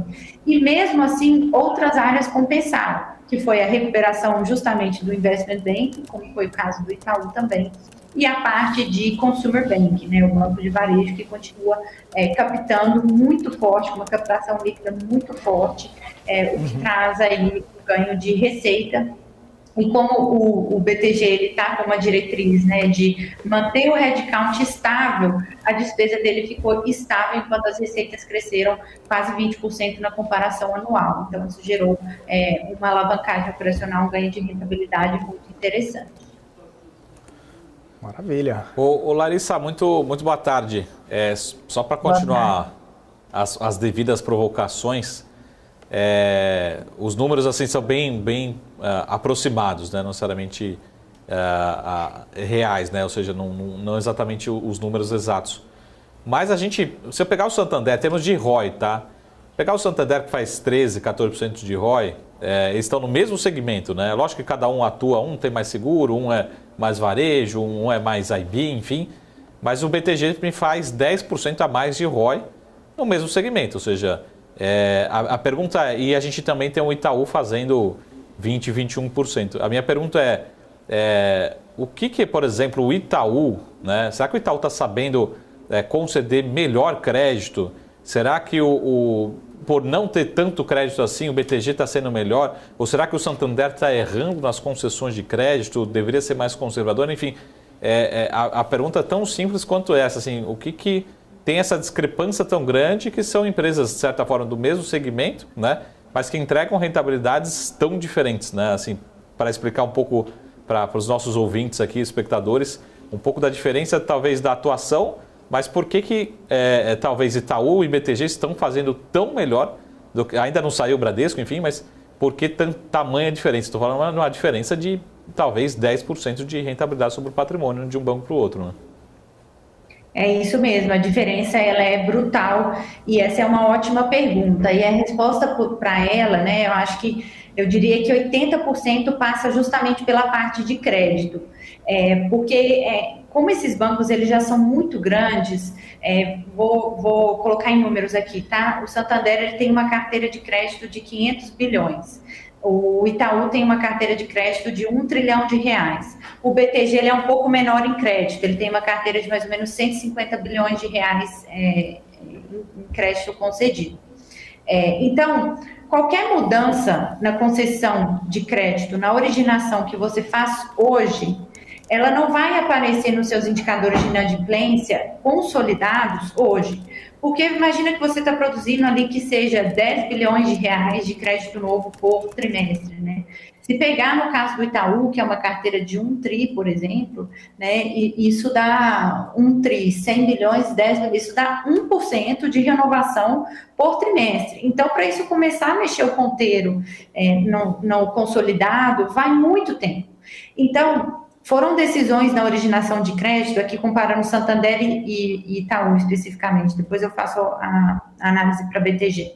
E mesmo assim, outras áreas compensaram, que foi a recuperação justamente do Investment Bank, como foi o caso do Itaú também, e a parte de Consumer Bank, né? O banco de varejo que continua captando muito forte, uma captação líquida muito forte, o que traz aí um ganho de receita. E como o BTG ele está com uma diretriz, né, de manter o headcount estável, a despesa dele ficou estável enquanto as receitas cresceram quase 20% na comparação anual. Então, isso gerou uma alavancagem operacional, um ganho de rentabilidade muito interessante.
Maravilha.
Ô Larissa, muito boa tarde. Só para continuar as devidas provocações, os números assim são bem aproximados, né? Não necessariamente reais, né? Ou seja, não exatamente os números exatos. Mas se eu pegar o Santander, temos de ROI, tá? Pegar o Santander que faz 13%, 14% de ROI, eles estão no mesmo segmento, né? Lógico que cada um atua, um tem mais seguro, um é mais varejo, um é mais IB, enfim. Mas o BTG faz 10% a mais de ROI no mesmo segmento, ou seja, a pergunta é, e a gente também tem o Itaú fazendo 20%, 21%. A minha pergunta o que, por exemplo, o Itaú, né? Será que o Itaú está sabendo conceder melhor crédito? Será que por não ter tanto crédito assim, o BTG está sendo melhor? Ou será que o Santander está errando nas concessões de crédito? Deveria ser mais conservador? Enfim, a pergunta é tão simples quanto essa. Assim, o que tem essa discrepância tão grande que são empresas, de certa forma, do mesmo segmento, né? Mas que entregam rentabilidades tão diferentes, né? Assim, para explicar um pouco para os nossos ouvintes aqui, espectadores, um pouco da diferença, talvez, da atuação, mas por que talvez Itaú e BTG estão fazendo tão melhor, ainda não saiu o Bradesco, enfim, mas por que tamanha diferença? Estou falando de uma diferença de talvez 10% de rentabilidade sobre o patrimônio de um banco para o outro, né?
É isso mesmo, a diferença ela é brutal e essa é uma ótima pergunta. E a resposta para ela, né, eu diria que 80% passa justamente pela parte de crédito. Porque como esses bancos eles já são muito grandes, vou colocar em números aqui, tá? O Santander ele tem uma carteira de crédito de 500 bilhões. O Itaú tem uma carteira de crédito de 1 trilhão de reais. O BTG ele é um pouco menor em crédito, ele tem uma carteira de mais ou menos 150 bilhões de reais em crédito concedido. Então, qualquer mudança na concessão de crédito, na originação que você faz hoje, ela não vai aparecer nos seus indicadores de inadimplência consolidados hoje. Porque imagina que você está produzindo ali que seja 10 bilhões de reais de crédito novo por trimestre, né? Se pegar no caso do Itaú, que é uma carteira de 1 tri, por exemplo, né? E isso dá 1 tri, 100 bilhões, 10 bilhões, isso dá 1% de renovação por trimestre. Então, para isso começar a mexer o ponteiro no consolidado, vai muito tempo. Então, foram decisões na originação de crédito, aqui comparando Santander e Itaú especificamente, depois eu faço a análise para BTG.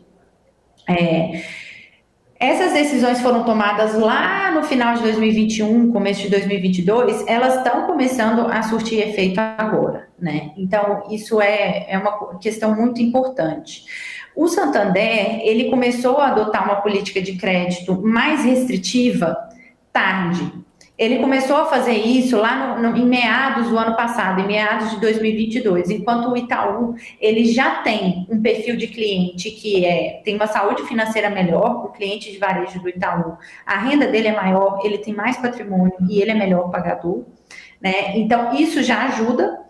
Essas decisões foram tomadas lá no final de 2021, começo de 2022, elas estão começando a surtir efeito agora, né? Então, isso é uma questão muito importante. O Santander, ele começou a adotar uma política de crédito mais restritiva tarde. Ele começou a fazer isso lá em meados do ano passado, em meados de 2022, enquanto o Itaú, ele já tem um perfil de cliente que tem uma saúde financeira melhor, o cliente de varejo do Itaú, a renda dele é maior, ele tem mais patrimônio e ele é melhor pagador, né? Então, isso já ajuda.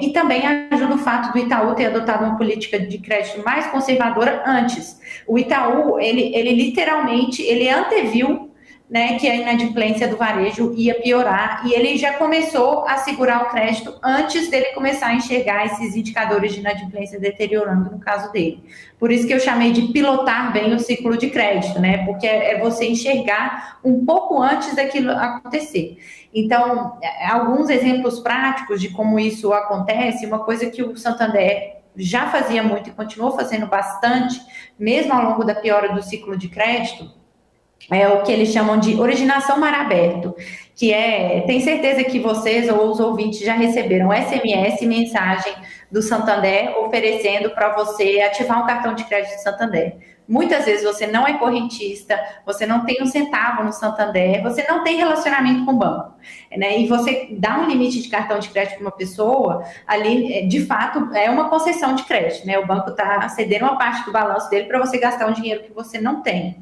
E também ajuda o fato do Itaú ter adotado uma política de crédito mais conservadora antes. O Itaú, ele literalmente, ele anteviu, né, que a inadimplência do varejo ia piorar e ele já começou a segurar o crédito antes dele começar a enxergar esses indicadores de inadimplência deteriorando no caso dele. Por isso que eu chamei de pilotar bem o ciclo de crédito, né, porque é você enxergar um pouco antes daquilo acontecer. Então, alguns exemplos práticos de como isso acontece, uma coisa que o Santander já fazia muito e continuou fazendo bastante, mesmo ao longo da piora do ciclo de crédito, é o que eles chamam de originação mar aberto, que tem certeza que vocês ou os ouvintes já receberam SMS, mensagem do Santander oferecendo para você ativar um cartão de crédito do Santander. Muitas vezes você não é correntista, você não tem um centavo no Santander, você não tem relacionamento com o banco, né? E você dá um limite de cartão de crédito para uma pessoa, ali, de fato, é uma concessão de crédito, né? O banco está cedendo uma parte do balanço dele para você gastar um dinheiro que você não tem.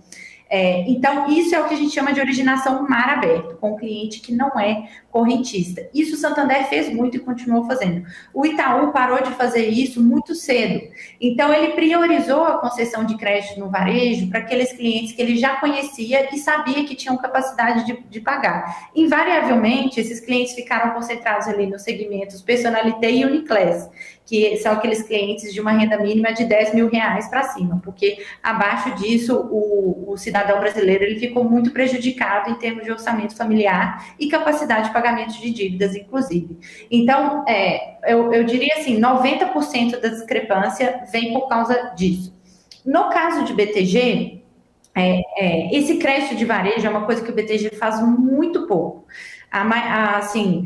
Então, isso é o que a gente chama de originação mar aberto, com o cliente que não é correntista. Isso o Santander fez muito e continuou fazendo. O Itaú parou de fazer isso muito cedo. Então, ele priorizou a concessão de crédito no varejo para aqueles clientes que ele já conhecia e sabia que tinham capacidade de pagar. Invariavelmente, esses clientes ficaram concentrados ali nos segmentos Personalité e Uniclass, que são aqueles clientes de uma renda mínima de R$10 mil para cima, porque abaixo disso o cidadão brasileiro ele ficou muito prejudicado em termos de orçamento familiar e capacidade de pagamento de dívidas, inclusive. Então, eu diria assim, 90% da discrepância vem por causa disso. No caso de BTG, esse crédito de varejo é uma coisa que o BTG faz muito pouco. Assim,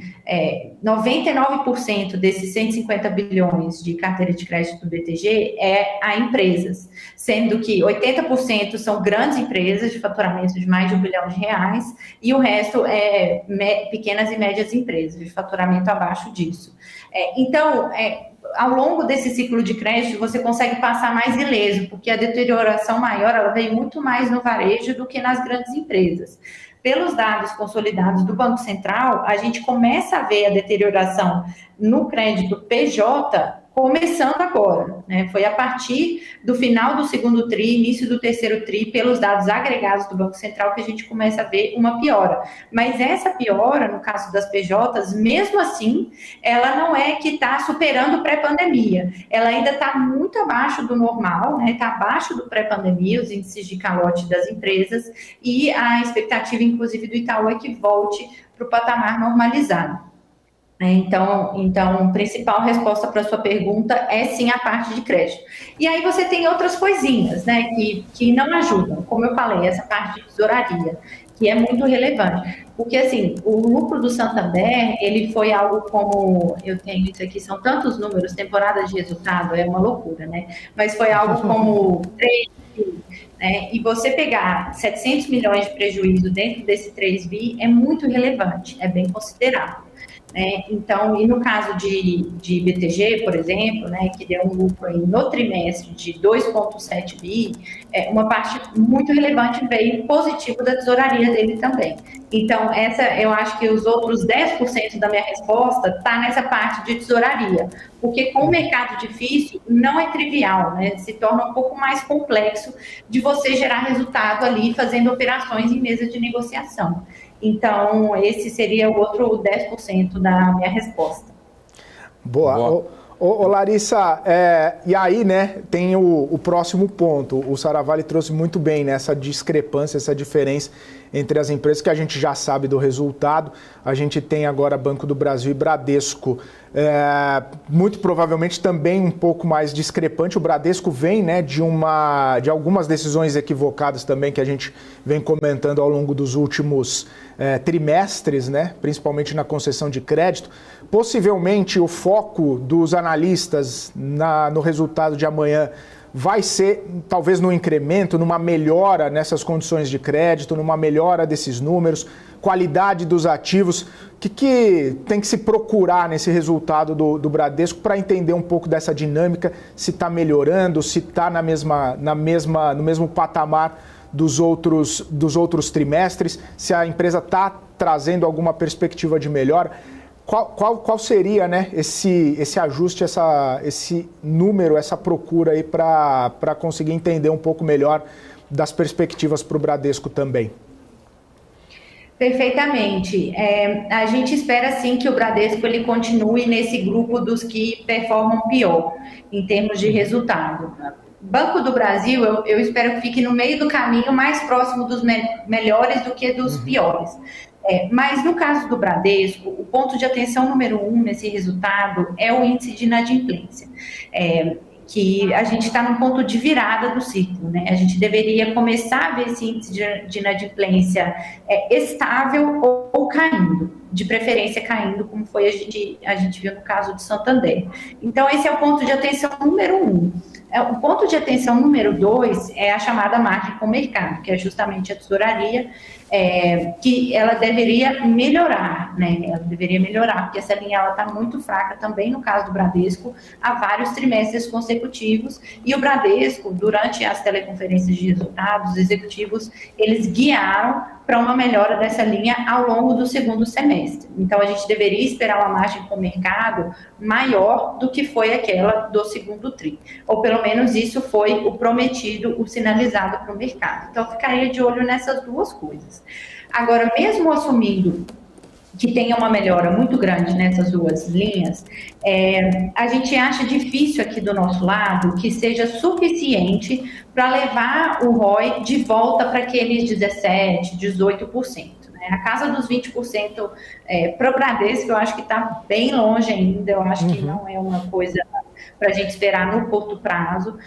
99% desses 150 bilhões de carteira de crédito do BTG é a empresas, sendo que 80% são grandes empresas de faturamento de mais de R$1 bilhão e o resto é pequenas e médias empresas de faturamento abaixo disso. Então, ao longo desse ciclo de crédito, você consegue passar mais ileso, porque a deterioração maior ela vem muito mais no varejo do que nas grandes empresas. Pelos dados consolidados do Banco Central, a gente começa a ver a deterioração no crédito PJ começando agora, né? Foi a partir do final do segundo TRI, início do terceiro TRI, pelos dados agregados do Banco Central, que a gente começa a ver uma piora. Mas essa piora, no caso das PJs, mesmo assim, ela não é que está superando pré-pandemia. Ela ainda está muito abaixo do normal, né? Está abaixo do pré-pandemia, os índices de calote das empresas, e a expectativa, inclusive, do Itaú é que volte para o patamar normalizado. Então, a principal resposta para a sua pergunta é sim a parte de crédito. E aí você tem outras coisinhas, né, que não ajudam, como eu falei, essa parte de tesouraria, que é muito relevante. Porque, assim, o lucro do Santander, ele foi algo como, eu tenho isso aqui, são tantos números, temporadas de resultado, é uma loucura, né? Mas foi algo como 3 bi, né? E você pegar 700 milhões de prejuízo dentro desse 3 bi é muito relevante, é bem considerável. Então, e no caso de BTG, por exemplo, né, que deu um lucro aí no trimestre de 2,7 bi, uma parte muito relevante veio positivo da tesouraria dele também. Então, eu acho que os outros 10% da minha resposta está nessa parte de tesouraria, porque com o mercado difícil não é trivial, né, se torna um pouco mais complexo de você gerar resultado ali fazendo operações em mesa de negociação. Então, esse seria o outro 10% da minha resposta.
Boa. Ô Larissa, e aí, né, tem o próximo ponto. O Saravalli trouxe muito bem, né, essa discrepância, essa diferença entre as empresas que a gente já sabe do resultado. A gente tem agora Banco do Brasil e Bradesco, muito provavelmente também um pouco mais discrepante. O Bradesco vem, né, de algumas decisões equivocadas também que a gente vem comentando ao longo dos últimos trimestres, né, principalmente na concessão de crédito. Possivelmente o foco dos analistas no resultado de amanhã vai ser talvez no incremento, numa melhora nessas condições de crédito, numa melhora desses números, qualidade dos ativos? O que tem que se procurar nesse resultado do Bradesco para entender um pouco dessa dinâmica, se está melhorando, se está no mesmo patamar dos outros trimestres, se a empresa está trazendo alguma perspectiva de melhora? Qual seria, né, esse ajuste, esse número, essa procura aí para conseguir entender um pouco melhor das perspectivas para o Bradesco também?
Perfeitamente. A gente espera sim que o Bradesco ele continue nesse grupo dos que performam pior em termos de resultado. Banco do Brasil, eu espero que fique no meio do caminho, mais próximo dos melhores do que dos piores. Mas no caso do Bradesco, o ponto de atenção número 1 nesse resultado é o índice de inadimplência, que a gente está num ponto de virada do ciclo, né? A gente deveria começar a ver esse índice de inadimplência estável ou caindo, de preferência caindo, como foi a gente viu no caso de Santander. Então, esse é o ponto de atenção número 1. O ponto de atenção número 2 é a chamada margem com mercado, que é justamente a tesouraria, que ela deveria melhorar, né? Ela deveria melhorar, porque essa linha está muito fraca também no caso do Bradesco, há vários trimestres consecutivos, e o Bradesco, durante as teleconferências de resultados, os executivos, eles guiaram para uma melhora dessa linha ao longo do segundo semestre. Então, a gente deveria esperar uma margem com o mercado maior do que foi aquela do segundo tri. Ou pelo menos isso foi o prometido, o sinalizado para o mercado. Então, eu ficaria de olho nessas duas coisas. Agora, mesmo assumindo que tenha uma melhora muito grande nessas duas linhas, a gente acha difícil aqui do nosso lado que seja suficiente para levar o ROI de volta para aqueles 17%, 18%. Né? A casa dos 20% para o Bradesco, eu acho que está bem longe ainda, eu acho que não é uma coisa para a gente esperar no curto prazo,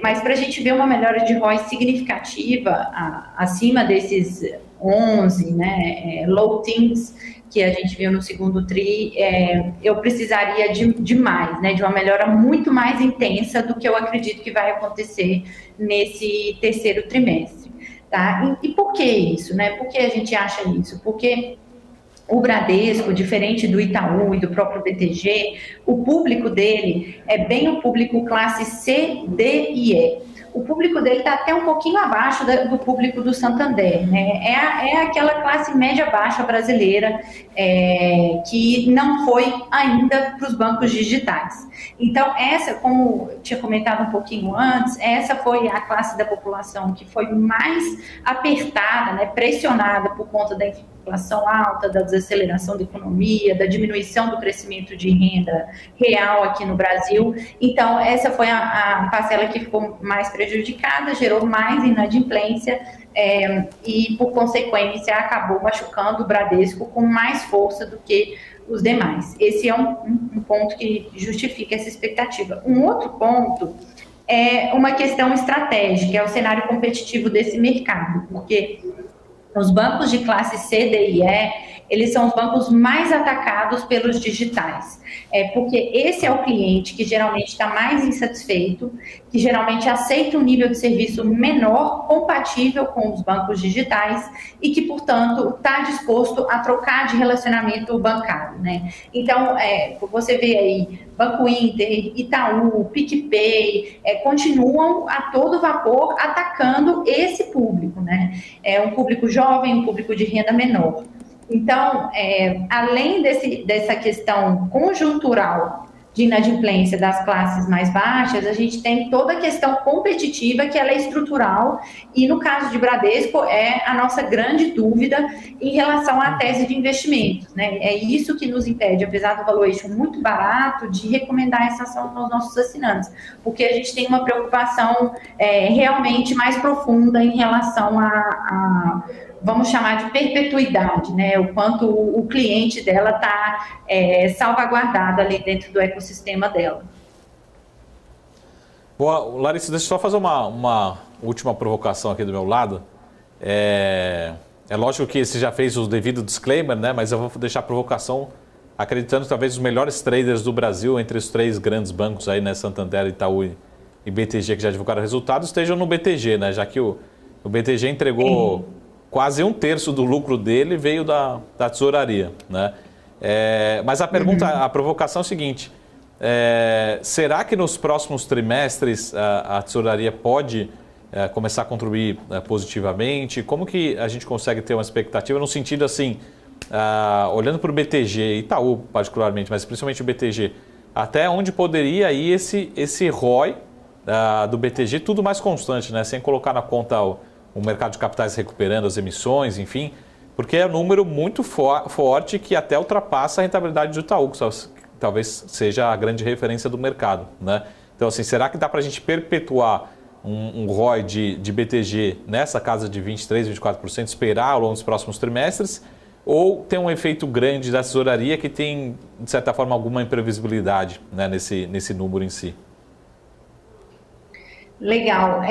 mas para a gente ver uma melhora de ROI significativa acima desses 11, né, low teens, que a gente viu no segundo tri, eu precisaria de mais, né, de uma melhora muito mais intensa do que eu acredito que vai acontecer nesse terceiro trimestre. Tá? E por que isso? Né? Por que a gente acha isso? Porque o Bradesco, diferente do Itaú e do próprio BTG, o público dele é bem o público classe C, D e E. O público dele está até um pouquinho abaixo do público do Santander, né? É aquela classe média-baixa brasileira que não foi ainda para os bancos digitais. Então, essa, como eu tinha comentado um pouquinho antes, essa foi a classe da população que foi mais apertada, né, pressionada por conta da inflação alta, da desaceleração da economia, da diminuição do crescimento de renda real aqui no Brasil. Então, essa foi a parcela que ficou mais prejudicada, gerou mais inadimplência e, por consequência, acabou machucando o Bradesco com mais força do que os demais. Esse é um ponto que justifica essa expectativa. Um outro ponto é uma questão estratégica, é o cenário competitivo desse mercado, porque os bancos de classe C, D e E, eles são os bancos mais atacados pelos digitais. Porque esse é o cliente que geralmente está mais insatisfeito, que geralmente aceita um nível de serviço menor, compatível com os bancos digitais e que, portanto, está disposto a trocar de relacionamento bancário, né? Então, você vê aí, Banco Inter, Itaú, PicPay, continuam a todo vapor atacando esse público, né? É um público jovem, um público de renda menor. Então, além dessa questão conjuntural de inadimplência das classes mais baixas, a gente tem toda a questão competitiva, que ela é estrutural, e no caso de Bradesco é a nossa grande dúvida em relação à tese de investimentos, né? É isso que nos impede, apesar do valuation muito barato, de recomendar essa ação aos nossos assinantes, porque a gente tem uma preocupação realmente mais profunda em relação a vamos chamar de perpetuidade, né? O quanto o cliente dela está salvaguardado ali dentro do ecossistema dela.
Boa, Larissa, deixa eu só fazer uma última provocação aqui do meu lado. É lógico que você já fez o devido disclaimer, né? Mas eu vou deixar a provocação acreditando que talvez os melhores traders do Brasil, entre os três grandes bancos aí, né? Santander, Itaú e BTG, que já divulgaram resultados, estejam no BTG, né? Já que o BTG entregou quase 1/3 do lucro dele veio da tesouraria, né? Mas a pergunta, a provocação é o seguinte: será que nos próximos trimestres a tesouraria pode começar a contribuir positivamente? Como que a gente consegue ter uma expectativa no sentido assim, olhando para o BTG, Itaú particularmente, mas principalmente o BTG, até onde poderia ir esse ROI do BTG, tudo mais constante, né? Sem colocar na conta o mercado de capitais recuperando as emissões, enfim, porque é um número muito forte que até ultrapassa a rentabilidade do Itaú, que talvez seja a grande referência do mercado, né? Então, assim, será que dá para a gente perpetuar um ROI de BTG nessa casa de 23%, 24%, esperar ao longo dos próximos trimestres? Ou tem um efeito grande da tesouraria que tem, de certa forma, alguma imprevisibilidade, né, nesse número em si?
Legal.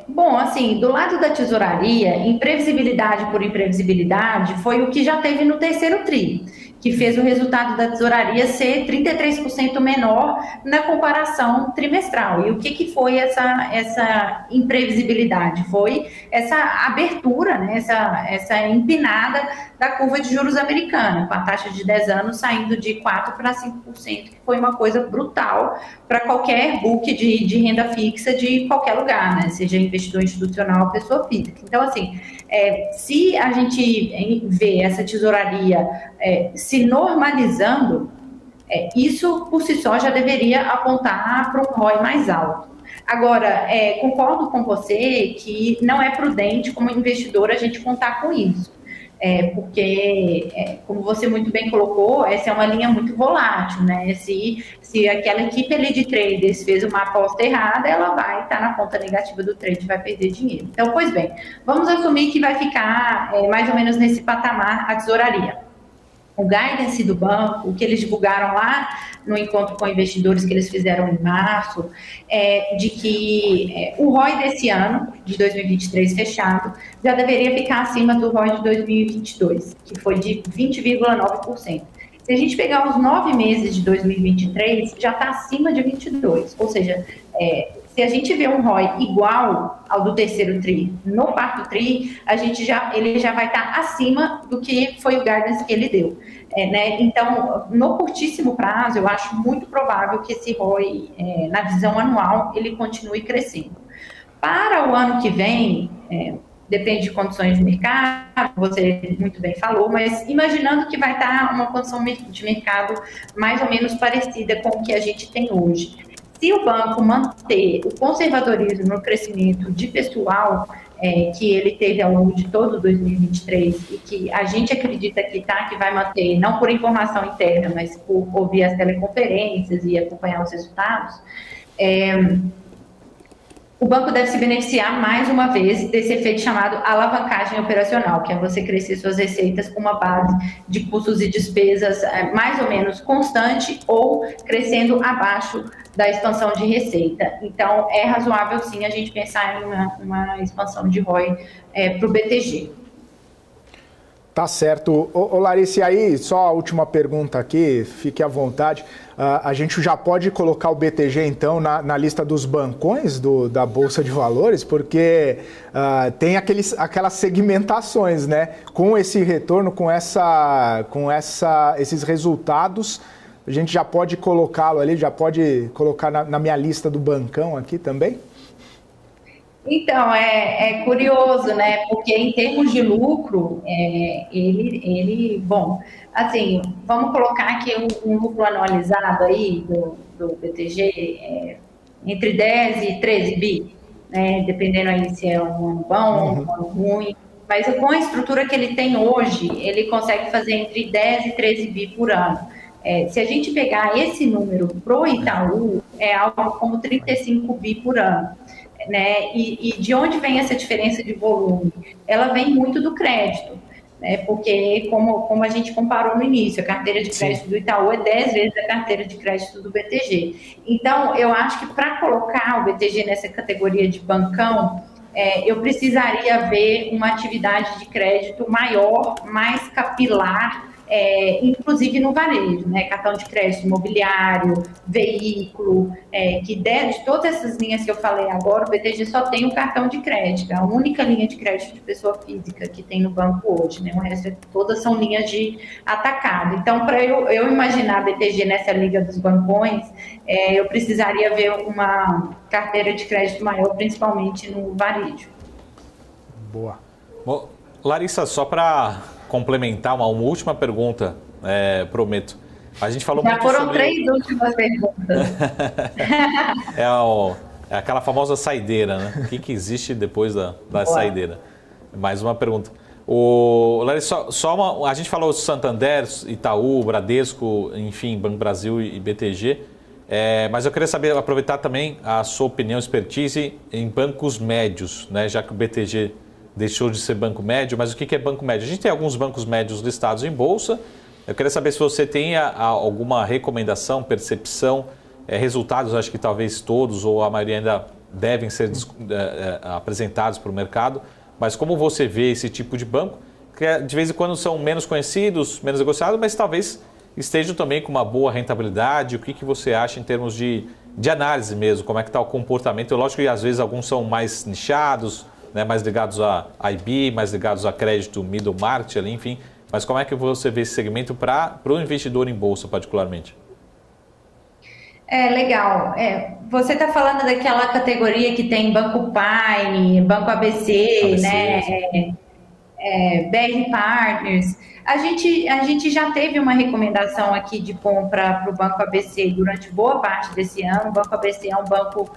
Bom, assim, do lado da tesouraria, imprevisibilidade por imprevisibilidade foi o que já teve no terceiro TRI, que fez o resultado da tesouraria ser 33% menor na comparação trimestral. E o que foi essa imprevisibilidade? Foi essa abertura, né, essa empinada da curva de juros americana, com a taxa de 10 anos saindo de 4% para 5%, que foi uma coisa brutal para qualquer book de renda fixa de qualquer lugar, né, seja investidor institucional ou pessoa física. Então, assim, se a gente vê essa tesouraria se normalizando, isso por si só já deveria apontar para um ROI mais alto. Agora, concordo com você que não é prudente como investidor a gente contar com isso. Porque, como você muito bem colocou, essa é uma linha muito volátil, né? Se aquela equipe ali de traders fez uma aposta errada, ela vai estar na conta negativa do trade e vai perder dinheiro. Então, pois bem, vamos assumir que vai ficar mais ou menos nesse patamar a tesouraria. O guidance do banco, o que eles divulgaram lá no encontro com investidores que eles fizeram em março, de que o ROI desse ano, de 2023 fechado, já deveria ficar acima do ROI de 2022, que foi de 20,9%. Se a gente pegar os 9 meses de 2023, já está acima de 22%, ou seja, se a gente vê um ROI igual ao do terceiro TRI no quarto TRI, ele já vai estar acima do que foi o guidance que ele deu. Né? Então, no curtíssimo prazo, eu acho muito provável que esse ROI, na visão anual, ele continue crescendo. Para o ano que vem, depende de condições de mercado, você muito bem falou, mas imaginando que vai estar uma condição de mercado mais ou menos parecida com o que a gente tem hoje. Se o banco manter o conservadorismo no crescimento de pessoal que ele teve ao longo de todo 2023 e que a gente acredita que vai manter, não por informação interna, mas por ouvir as teleconferências e acompanhar os resultados, o banco deve se beneficiar mais uma vez desse efeito chamado alavancagem operacional, que é você crescer suas receitas com uma base de custos e despesas mais ou menos constante ou crescendo abaixo da expansão de receita. Então, é razoável sim a gente pensar em uma expansão de ROI para o BTG.
Tá certo. Ô Larissa, e aí, só a última pergunta aqui, fique à vontade. A gente já pode colocar o BTG, então, na lista dos bancões da Bolsa de Valores, porque tem aquelas segmentações, né? Com esse retorno, com esses resultados, a gente já pode colocá-lo ali, já pode colocar na minha lista do bancão aqui também?
Então, é curioso, né? Porque em termos de lucro, bom, assim, vamos colocar aqui um lucro anualizado aí do BTG entre 10 e 13 bi, né? Dependendo aí se é um ano bom, um ano ruim. Mas com a estrutura que ele tem hoje, ele consegue fazer entre 10 e 13 bi por ano. Se a gente pegar esse número pro Itaú, é algo como 35 bi por ano. Né? E de onde vem essa diferença de volume? Ela vem muito do crédito, né? Porque como a gente comparou no início, a carteira de crédito do Itaú é 10 vezes a carteira de crédito do BTG. Então, eu acho que para colocar o BTG nessa categoria de bancão, eu precisaria ver uma atividade de crédito maior, mais capilar, inclusive no varejo, né? Cartão de crédito imobiliário, veículo, que de todas essas linhas que eu falei agora, o BTG só tem o cartão de crédito, a única linha de crédito de pessoa física que tem no banco hoje, né? O resto todas são linhas de atacado. Então, para eu imaginar a BTG nessa liga dos bancões, eu precisaria ver uma carteira de crédito maior, principalmente no varejo.
Boa.
Bom, Larissa, só para complementar uma última pergunta, prometo. A gente falou muito
foram
sobre...
3 últimas perguntas.
É aquela famosa saideira, né? O que existe depois da saideira? Mais uma pergunta. Larissa, a gente falou Santander, Itaú, Bradesco, enfim, Banco Brasil e BTG, mas eu queria saber, aproveitar também a sua opinião, expertise em bancos médios, né? Já que o BTG deixou de ser banco médio, mas o que é banco médio? A gente tem alguns bancos médios listados em bolsa. Eu queria saber se você tem alguma recomendação, percepção, resultados, acho que talvez todos ou a maioria ainda devem ser apresentados para o mercado, mas como você vê esse tipo de banco, que de vez em quando são menos conhecidos, menos negociados, mas talvez estejam também com uma boa rentabilidade. O que você acha em termos de análise mesmo, como é que está o comportamento? Lógico que às vezes alguns são mais nichados, né, mais ligados a IB, mais ligados a crédito middle market, ali, enfim. Mas como é que você vê esse segmento para o investidor em bolsa, particularmente?
Legal. Você está falando daquela categoria que tem Banco Pine, Banco ABC, né? BR Partners. A gente já teve uma recomendação aqui de compra para o Banco ABC durante boa parte desse ano. O Banco ABC é um banco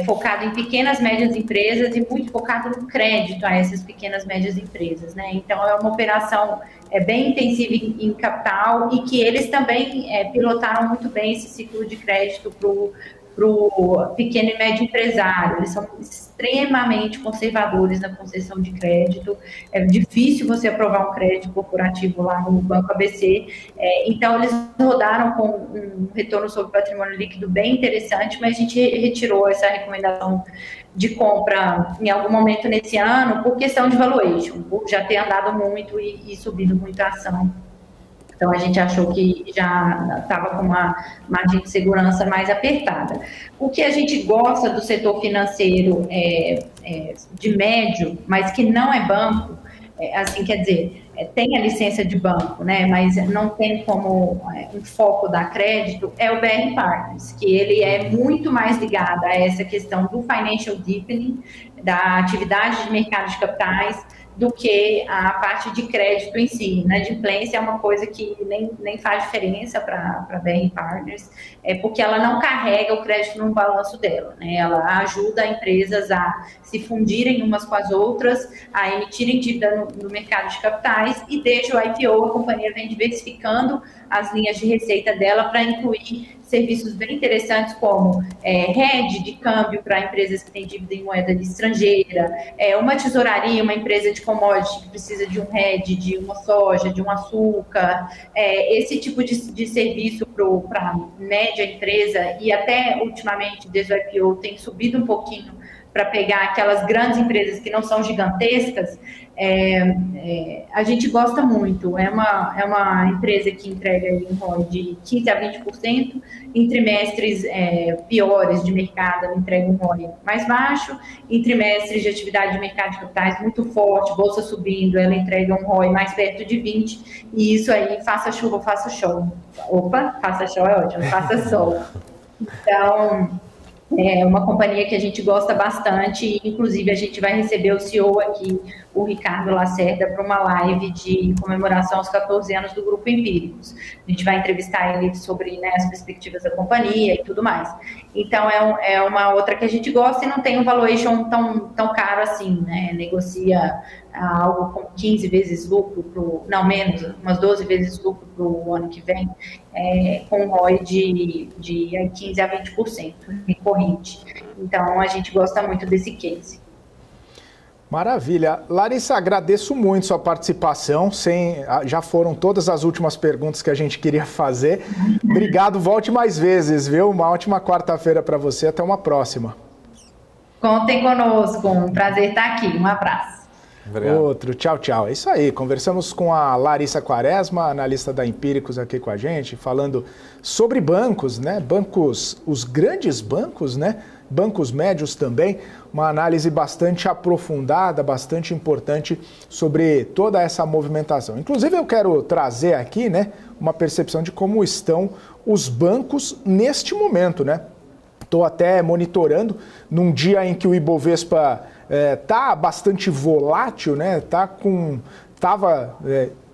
focado em pequenas e médias empresas e muito focado no crédito a essas pequenas e médias empresas, né? Então, é uma operação bem intensiva em capital e que eles também pilotaram muito bem esse ciclo de crédito para o pequeno e médio empresário. Eles são extremamente conservadores na concessão de crédito. É difícil você aprovar um crédito corporativo lá no Banco ABC. Então, eles rodaram com um retorno sobre patrimônio líquido bem interessante, mas a gente retirou essa recomendação de compra em algum momento nesse ano por questão de valuation, por já ter andado muito e subido muito a ação. Então, a gente achou que já estava com uma margem de segurança mais apertada. O que a gente gosta do setor financeiro de médio, mas que não é banco, assim, quer dizer, tem a licença de banco, né, mas não tem como um foco da crédito, é o BR Partners, que ele é muito mais ligado a essa questão do financial deepening, da atividade de mercado de capitais, do que a parte de crédito em si. Inadimplência é uma coisa que nem faz diferença para a BR Partners, porque ela não carrega o crédito no balanço dela, né? Ela ajuda empresas a se fundirem umas com as outras, a emitirem dívida no mercado de capitais, e desde o IPO a companhia vem diversificando as linhas de receita dela para incluir serviços bem interessantes como hedge de câmbio para empresas que têm dívida em moeda estrangeira, uma tesouraria, uma empresa de commodity que precisa de um hedge, de uma soja, de um açúcar, esse tipo de serviço para média empresa, e até ultimamente, desde o IPO, tem subido um pouquinho para pegar aquelas grandes empresas que não são gigantescas. A gente gosta muito. É uma empresa que entrega um ROI de 15% a 20%, em trimestres piores de mercado, ela entrega um ROI mais baixo, em trimestres de atividade de mercado de capitais muito forte, bolsa subindo, ela entrega um ROI mais perto de 20%, e isso aí, faça chuva, faça sol. Opa, faça sol é ótimo, faça sol. Então, é uma companhia que a gente gosta bastante, e inclusive a gente vai receber o CEO aqui, o Ricardo Lacerda, para uma live de comemoração aos 14 anos do Grupo Empíricos. A gente vai entrevistar ele sobre, né, as perspectivas da companhia e tudo mais. Então, é uma outra que a gente gosta e não tem um valuation tão caro assim, né? Negocia algo com 15 vezes lucro, não menos, umas 12 vezes lucro para o ano que vem, com um ROI de 15% a 20% recorrente. Então, a gente gosta muito desse case.
Maravilha. Larissa, agradeço muito sua participação. Já foram todas as últimas perguntas que a gente queria fazer. Obrigado, volte mais vezes, viu? Uma ótima quarta-feira para você. Até uma próxima.
Contem conosco. Um prazer estar aqui. Um abraço.
Obrigado.
Outro. Tchau, tchau. É isso aí. Conversamos com a Larissa Quaresma, analista da Empíricos aqui com a gente, falando sobre bancos, né? Bancos, os grandes bancos, né? Bancos médios também. Uma análise bastante aprofundada, bastante importante sobre toda essa movimentação. Inclusive, eu quero trazer aqui, né, uma percepção de como estão os bancos neste momento, né? Estou até monitorando num dia em que o Ibovespa tá bastante volátil, né? Tava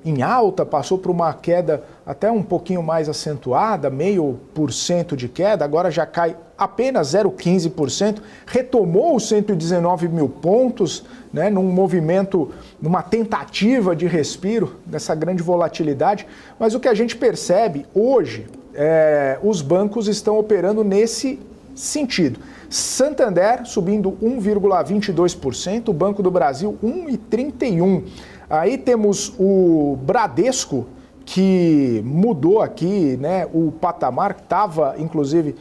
em alta, passou por uma queda até um pouquinho mais acentuada, 0,5% de queda, agora já cai apenas 0,15%, retomou os 119 mil pontos, né, num movimento, numa tentativa de respiro dessa grande volatilidade, mas o que a gente percebe hoje, os bancos estão operando nesse sentido. Santander subindo 1,22%, o Banco do Brasil 1,31%. Aí temos o Bradesco, que mudou aqui, né, o patamar, que estava, inclusive,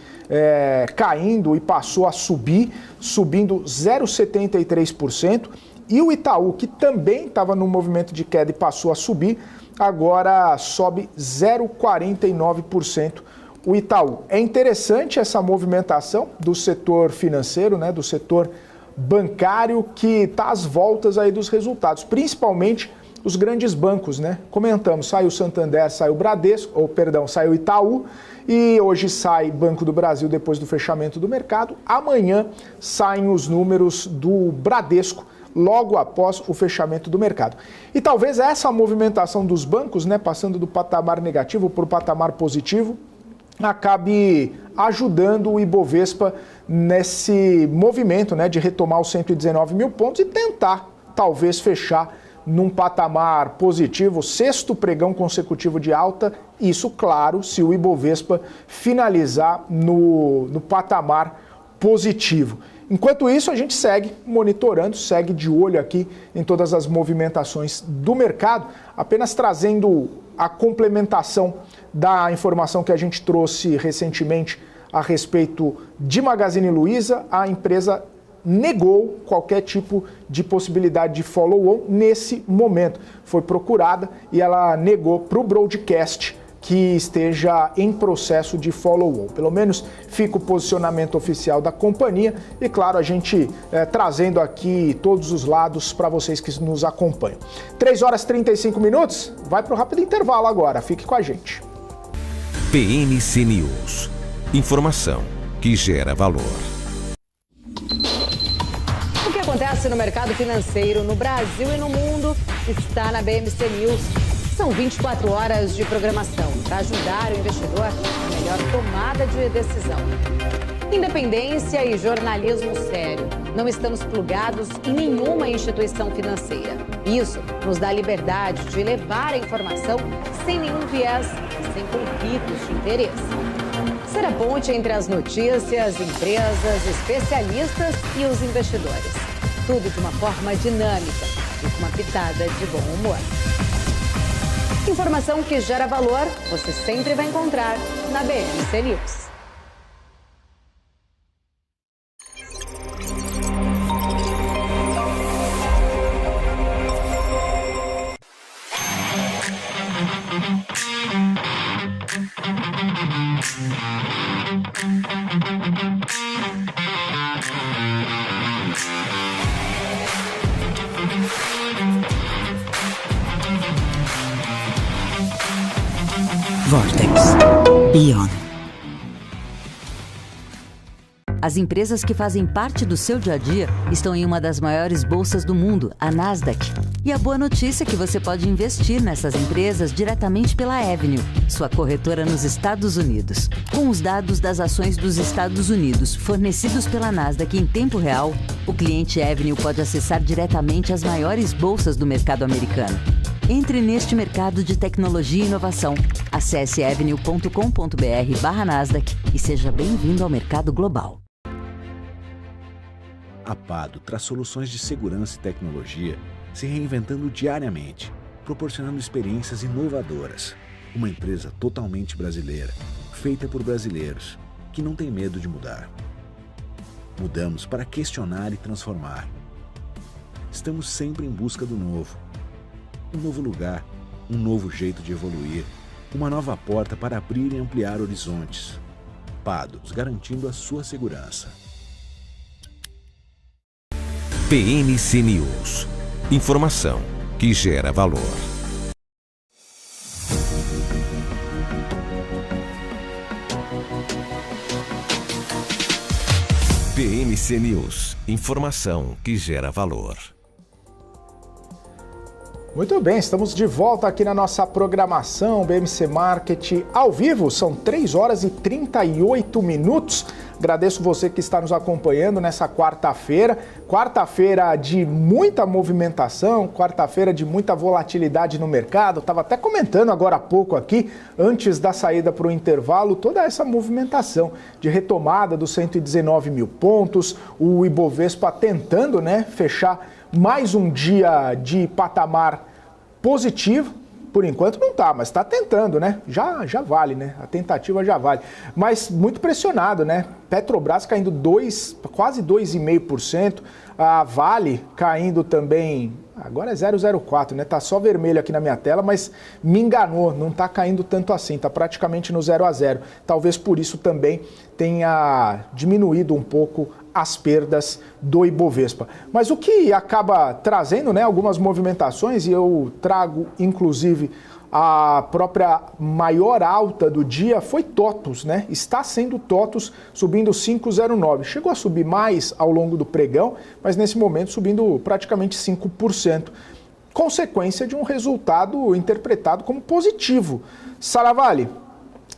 caindo e passou a subir, subindo 0,73%. E o Itaú, que também estava no movimento de queda e passou a subir, agora sobe 0,49%. O Itaú. É interessante essa movimentação do setor financeiro, né, do setor bancário, que está às voltas aí dos resultados, principalmente os grandes bancos, né? Comentamos, sai o Santander, sai o Bradesco, sai o Itaú, e hoje sai Banco do Brasil depois do fechamento do mercado. Amanhã saem os números do Bradesco, logo após o fechamento do mercado. E talvez essa movimentação dos bancos, né, passando do patamar negativo para o patamar positivo, acabe ajudando o Ibovespa nesse movimento, né, de retomar os 119 mil pontos e tentar, talvez, fechar num patamar positivo, sexto pregão consecutivo de alta, isso, claro, se o Ibovespa finalizar no patamar positivo. Enquanto isso, a gente segue monitorando, segue de olho aqui em todas as movimentações do mercado, apenas trazendo a complementação da informação que a gente trouxe recentemente a respeito de Magazine Luiza. A empresa negou qualquer tipo de possibilidade de follow-on nesse momento. Foi procurada e ela negou para o broadcast que esteja em processo de follow-on. Pelo menos fica o posicionamento oficial da companhia e, claro, a gente trazendo aqui todos os lados para vocês que nos acompanham. 3h35, vai para o rápido intervalo agora, fique com a gente.
PNC News. Informação que gera valor.
O que acontece no mercado financeiro no Brasil e no mundo está na BMC News. São 24 horas de programação para ajudar o investidor na melhor tomada de decisão. Independência e jornalismo sério. Não estamos plugados em nenhuma instituição financeira. Isso nos dá liberdade de levar a informação sem nenhum viés, sem conflitos de interesse. Ser a ponte entre as notícias, empresas, especialistas e os investidores. Tudo de uma forma dinâmica e com uma pitada de bom humor. Informação que gera valor, você sempre vai encontrar na BMC News.
Vortex Beyond.
As empresas que fazem parte do seu dia a dia estão em uma das maiores bolsas do mundo, a Nasdaq. E a boa notícia é que você pode investir nessas empresas diretamente pela Avenue, sua corretora nos Estados Unidos. Com os dados das ações dos Estados Unidos fornecidos pela Nasdaq em tempo real, o cliente Avenue pode acessar diretamente as maiores bolsas do mercado americano. Entre neste mercado de tecnologia e inovação. Acesse avenue.com.br/Nasdaq e seja bem-vindo ao mercado global.
A Pado traz soluções de segurança e tecnologia se reinventando diariamente, proporcionando experiências inovadoras. Uma empresa totalmente brasileira, feita por brasileiros, que não tem medo de mudar. Mudamos para questionar e transformar. estamos sempre em busca do novo. Um novo lugar, um novo jeito de evoluir, uma nova porta para abrir e ampliar horizontes. Pados, garantindo a sua segurança.
PMC News. Informação que gera valor. PMC News. Informação que gera valor.
Muito bem, estamos de volta aqui na nossa programação BMC Market ao vivo, são 3 horas e 38 minutos. Agradeço você que está nos acompanhando nessa quarta-feira de muita movimentação, quarta-feira de muita volatilidade no mercado. Estava até comentando agora há pouco aqui, antes da saída para o intervalo, toda essa movimentação de retomada dos 119 mil pontos, o Ibovespa tentando, fechar mais um dia de patamar positivo. Por enquanto não está, mas está tentando, Já vale, A tentativa já vale. Mas muito pressionado, Petrobras caindo quase 2,5%. A Vale caindo também, agora é 0,04, Tá só vermelho aqui na minha tela, mas me enganou, não está caindo tanto assim, está praticamente no 0 a 0. Talvez por isso também tenha diminuído um pouco as perdas do Ibovespa. Mas o que acaba trazendo, algumas movimentações, e eu trago inclusive a própria maior alta do dia, foi TOTUS, Está sendo TOTUS subindo 5,09. Chegou a subir mais ao longo do pregão, mas nesse momento subindo praticamente 5%. Consequência de um resultado interpretado como positivo. Saravalli,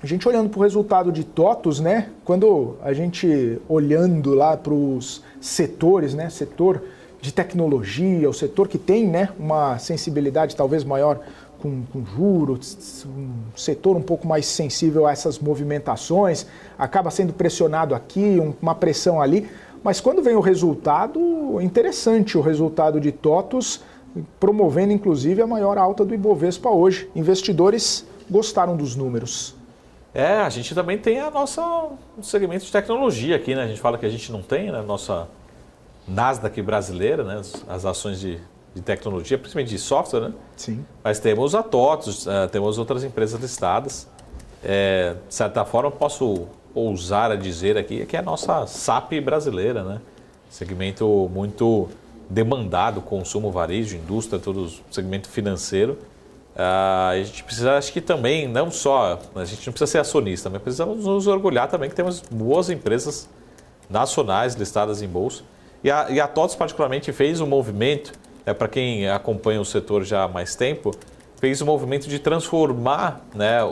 a gente olhando para o resultado de TOTUS, quando a gente olhando lá para os setores, setor de tecnologia, o setor que tem uma sensibilidade talvez maior com juros, um setor um pouco mais sensível a essas movimentações, acaba sendo pressionado aqui, uma pressão ali, mas quando vem o resultado, interessante o resultado de TOTUS, promovendo inclusive a maior alta do Ibovespa hoje. Investidores gostaram dos números.
A gente também tem o segmento de tecnologia aqui, A gente fala que a gente não tem, nossa Nasdaq brasileira, as ações de tecnologia, principalmente de software,
Sim.
Mas temos a TOTUS, temos outras empresas listadas. De certa forma, posso ousar a dizer aqui que é a nossa SAP brasileira, Segmento muito demandado, consumo, varejo, indústria, todo o segmento financeiro. A gente precisa, acho que também, não só, a gente não precisa ser acionista, mas precisamos nos orgulhar também que temos boas empresas nacionais listadas em bolsa. E a TOTUS particularmente fez um movimento, para quem acompanha o setor já há mais tempo, fez um movimento de transformar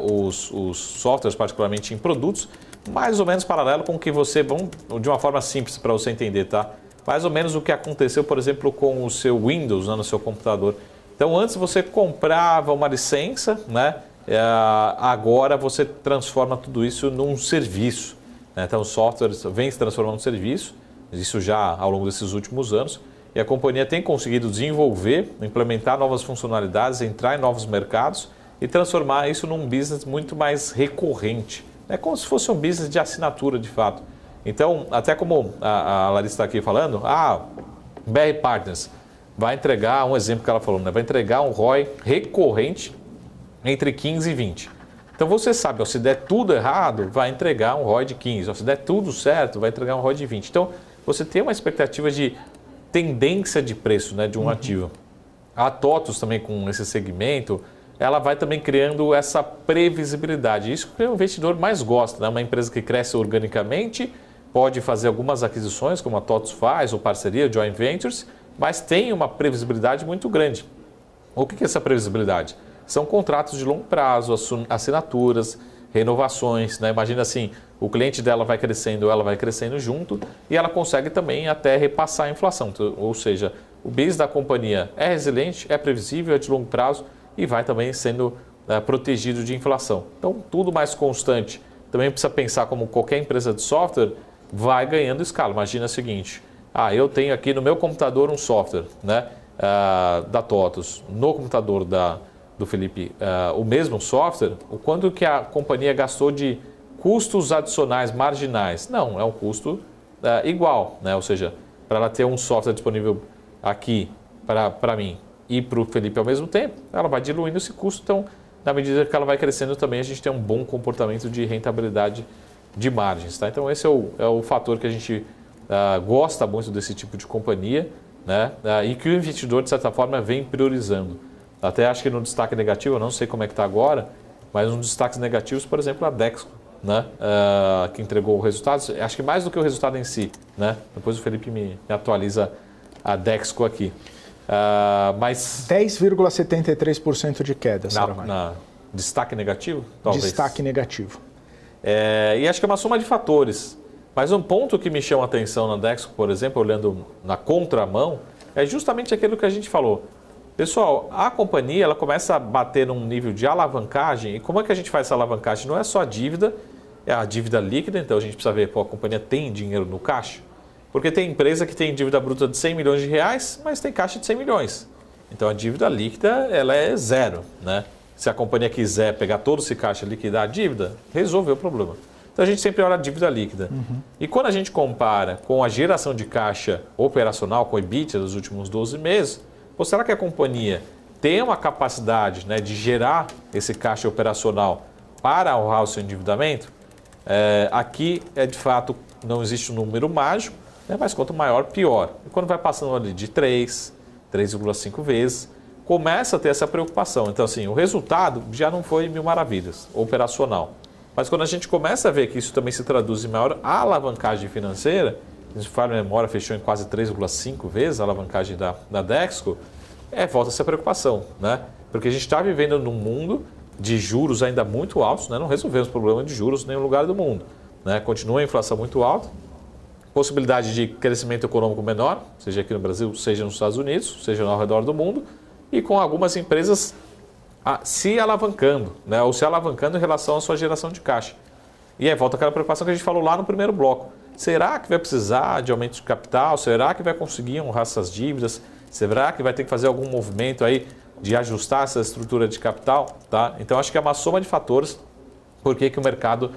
os softwares particularmente em produtos, mais ou menos paralelo com o que você, de uma forma simples para você entender, mais ou menos o que aconteceu, por exemplo, com o seu Windows no seu computador. Então, antes você comprava uma licença, agora você transforma tudo isso num serviço. Então, o software vem se transformando num serviço, isso já ao longo desses últimos anos, e a companhia tem conseguido desenvolver, implementar novas funcionalidades, entrar em novos mercados e transformar isso num business muito mais recorrente. É como se fosse um business de assinatura, de fato. Então, até como a Larissa está aqui falando, BR Partners vai entregar, um exemplo que ela falou, vai entregar um ROI recorrente entre 15 e 20. Então você sabe, se der tudo errado, vai entregar um ROI de 15. Se der tudo certo, vai entregar um ROI de 20. Então você tem uma expectativa de tendência de preço de um ativo. A TOTUS também com esse segmento, ela vai também criando essa previsibilidade. Isso que o investidor mais gosta, Uma empresa que cresce organicamente, pode fazer algumas aquisições, como a TOTUS faz, ou parceria, joint ventures, mas tem uma previsibilidade muito grande. O que é essa previsibilidade? São contratos de longo prazo, assinaturas, renovações. Imagina assim, o cliente dela vai crescendo, ela vai crescendo junto e ela consegue também até repassar a inflação. Ou seja, o business da companhia é resiliente, é previsível, é de longo prazo e vai também sendo protegido de inflação. Então, tudo mais constante. Também precisa pensar como qualquer empresa de software vai ganhando escala. Imagina o seguinte, eu tenho aqui no meu computador um software da TOTUS, no computador do Felipe, o mesmo software, o quanto que a companhia gastou de custos adicionais marginais? Não, é um custo igual, Ou seja, para ela ter um software disponível aqui para mim e para o Felipe ao mesmo tempo, ela vai diluindo esse custo. Então, na medida que ela vai crescendo também, a gente tem um bom comportamento de rentabilidade de margens. Tá? Então, esse é o fator que a gente gosta muito desse tipo de companhia, né? E que o investidor, de certa forma, vem priorizando. Até acho que no destaque negativo, eu não sei como é que está agora, mas um dos destaques negativos, por exemplo, a Dexco, né? Que entregou resultados, acho que mais do que o resultado em si. Né? Depois o Felipe me atualiza a Dexco aqui. Mas
10,73% de queda,
na destaque negativo? Talvez.
Destaque negativo.
E acho que é uma soma de fatores. Mas um ponto que me chama a atenção na Dexco, por exemplo, olhando na contramão, é justamente aquilo que a gente falou. Pessoal, a companhia ela começa a bater num nível de alavancagem. E como é que a gente faz essa alavancagem? Não é só a dívida, é a dívida líquida. Então a gente precisa ver, a companhia tem dinheiro no caixa? Porque tem empresa que tem dívida bruta de 100 milhões de reais, mas tem caixa de 100 milhões. Então a dívida líquida ela é zero. Né? Se a companhia quiser pegar todo esse caixa e liquidar a dívida, resolveu o problema. Então a gente sempre olha a dívida líquida. E quando a gente compara com a geração de caixa operacional, com o EBITDA dos últimos 12 meses, será que a companhia tem uma capacidade, né, de gerar esse caixa operacional para honrar o seu endividamento? Aqui, de fato, não existe um número mágico, né, mas quanto maior, pior. E quando vai passando ali de 3,5 vezes, começa a ter essa preocupação. Então, assim, o resultado já não foi mil maravilhas, operacional. Mas quando a gente começa a ver que isso também se traduz em maior alavancagem financeira, a gente fala, a memória fechou em quase 3,5 vezes a alavancagem da Dexco, volta essa preocupação, né? Porque a gente está vivendo num mundo de juros ainda muito altos, né? Não resolvemos o problema de juros em nenhum lugar do mundo, né? Continua a inflação muito alta, possibilidade de crescimento econômico menor, seja aqui no Brasil, seja nos Estados Unidos, seja ao redor do mundo, e com algumas empresas se alavancando, né? Ou se alavancando em relação à sua geração de caixa. E aí volta aquela preocupação que a gente falou lá no primeiro bloco. Será que vai precisar de aumento de capital? Será que vai conseguir honrar essas dívidas? Será que vai ter que fazer algum movimento aí de ajustar essa estrutura de capital? Tá? Então acho que é uma soma de fatores por que o mercado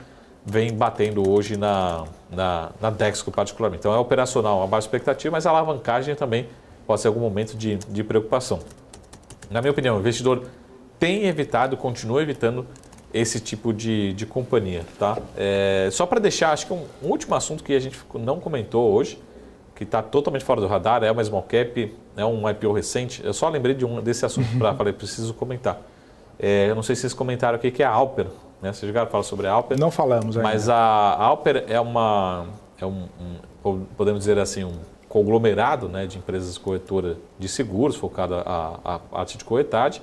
vem batendo hoje na Dexco particularmente. Então é operacional, uma baixa expectativa, mas a alavancagem também pode ser algum momento de preocupação. Na minha opinião, o investidor tem evitado, continua evitando esse tipo de companhia. Tá? Só para deixar, acho que um último assunto que a gente não comentou hoje, que está totalmente fora do radar, é uma small cap, é um IPO recente. Eu só lembrei desse assunto para falei, preciso comentar. Eu não sei se vocês comentaram aqui, que é a Alper. Né? Vocês chegaram a falar sobre a Alper?
Não falamos ainda.
Mas a Alper podemos dizer assim, um conglomerado, né, de empresas corretoras de seguros, focada a parte de corretagem,